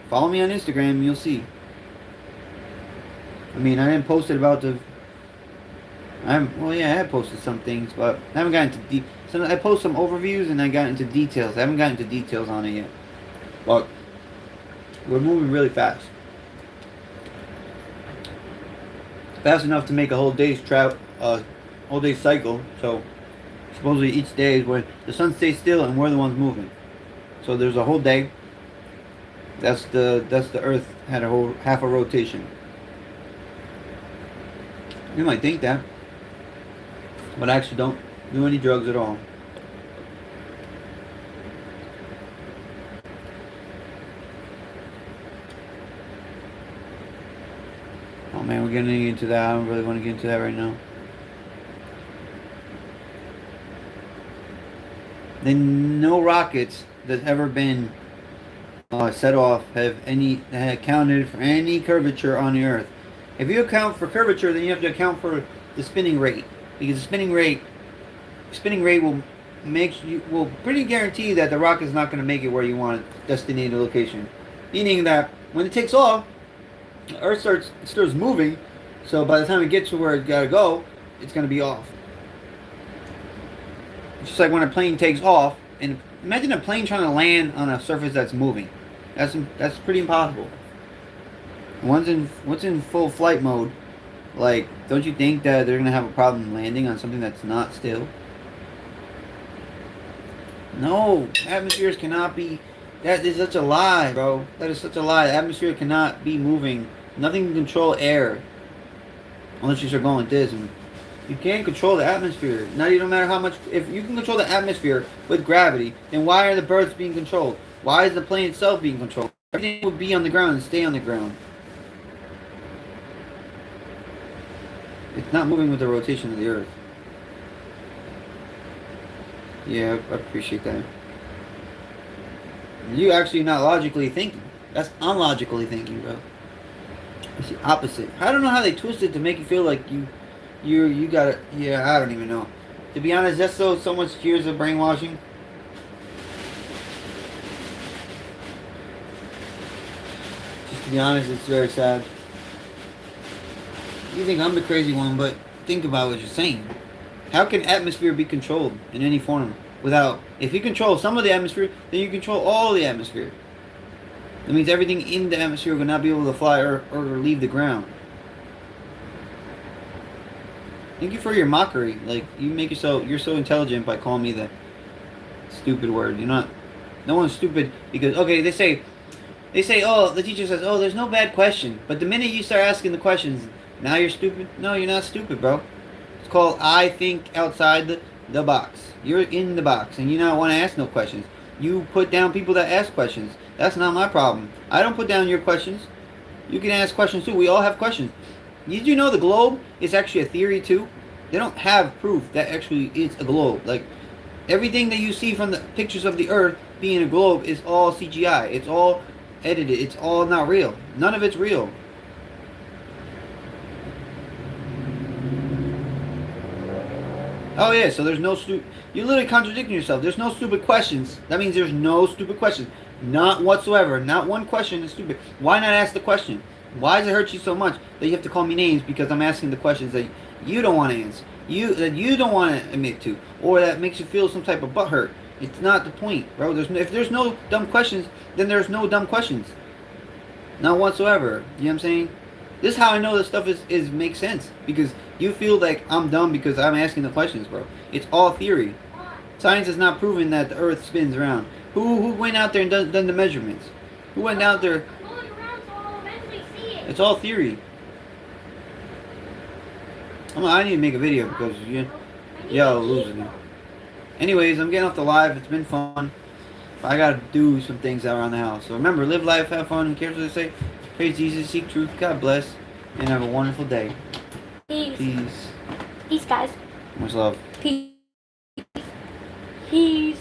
follow me on Instagram, you'll see. I mean, I didn't post it about the. I have posted some things, but I haven't gotten into deep. So I post some overviews and I got into details. I haven't gotten into details on it yet, but we're moving really fast. Fast enough to make a whole day's whole day's cycle. So supposedly each day is when the sun stays still and we're the ones moving. So there's a whole day. That's the Earth had a whole half a rotation. You might think that, but I actually don't do any drugs at all. Oh man, we're getting into that. I don't really want to get into that right now. Then no rockets that's ever been set off have accounted for any curvature on the Earth. If you account for curvature, then you have to account for the spinning rate, because the spinning rate will pretty guarantee that the rocket is not going to make it where you want it, destination location. Meaning that when it takes off, the Earth starts moving, so by the time it gets to where it gotta go, it's gonna be off. It's just like when a plane takes off, and imagine a plane trying to land on a surface that's moving. That's pretty impossible. Once in full flight mode, like, don't you think that they're gonna have a problem landing on something that's not still? No, atmospheres cannot be. That is such a lie, bro. That is such a lie. The atmosphere cannot be moving. Nothing can control air. Unless you start going like this. And you can't control the atmosphere. Not even no matter how much. If you can control the atmosphere with gravity, then why are the birds being controlled? Why is the plane itself being controlled? Everything would be on the ground and stay on the ground. It's not moving with the rotation of the Earth. Yeah, I appreciate that. You actually not logically thinking. That's unlogically thinking, bro. It's the opposite. I don't know how they twist it to make you feel like you got it. Yeah, I don't even know. To be honest, that's so much years of brainwashing. Just to be honest, it's very sad. You think I'm the crazy one, but think about what you're saying. How can atmosphere be controlled in any form? If you control some of the atmosphere, then you control all the atmosphere. That means everything in the atmosphere will not be able to fly or leave the ground. Thank you for your mockery. Like, you're so intelligent by calling me the stupid word. You're not. No one's stupid because, okay, they say, oh, the teacher says, oh, there's no bad question. But the minute you start asking the questions, now you're stupid. No, you're not stupid, bro. It's called I think outside the box. You're in the box and you don't want to ask no questions. You put down people that ask questions. That's not my problem. I don't put down your questions. You can ask questions too. We all have questions. Did you know the globe is actually a theory too? They don't have proof that actually it's a globe. Like, Everything that you see from the pictures of the Earth being a globe is all CGI. It's all edited. It's all not real. None of it's real. Oh yeah, so there's no you're literally contradicting yourself. There's no stupid questions. That means there's no stupid questions. Not whatsoever. Not one question is stupid. Why not ask the question? Why does it hurt you so much that you have to call me names because I'm asking the questions that you don't want to answer? That you don't want to admit to, or that makes you feel some type of butthurt. It's not the point, bro. If there's no dumb questions, then there's no dumb questions. Not whatsoever. You know what I'm saying? This is how I know this stuff is makes sense. Because you feel like I'm dumb because I'm asking the questions, bro. It's all theory. Science has not proven that the Earth spins around. Who went out there and done the measurements? Who went out there? I'm going around so I'll eventually see it. It's all theory. I need to make a video because y'all losing me. Anyways, I'm getting off the live. It's been fun. I gotta do some things out around the house. So remember, live life, have fun, and care what they say. Praise Jesus, seek truth. God bless, and have a wonderful day. Peace. Peace. Peace, guys. Much love. Peace. Peace.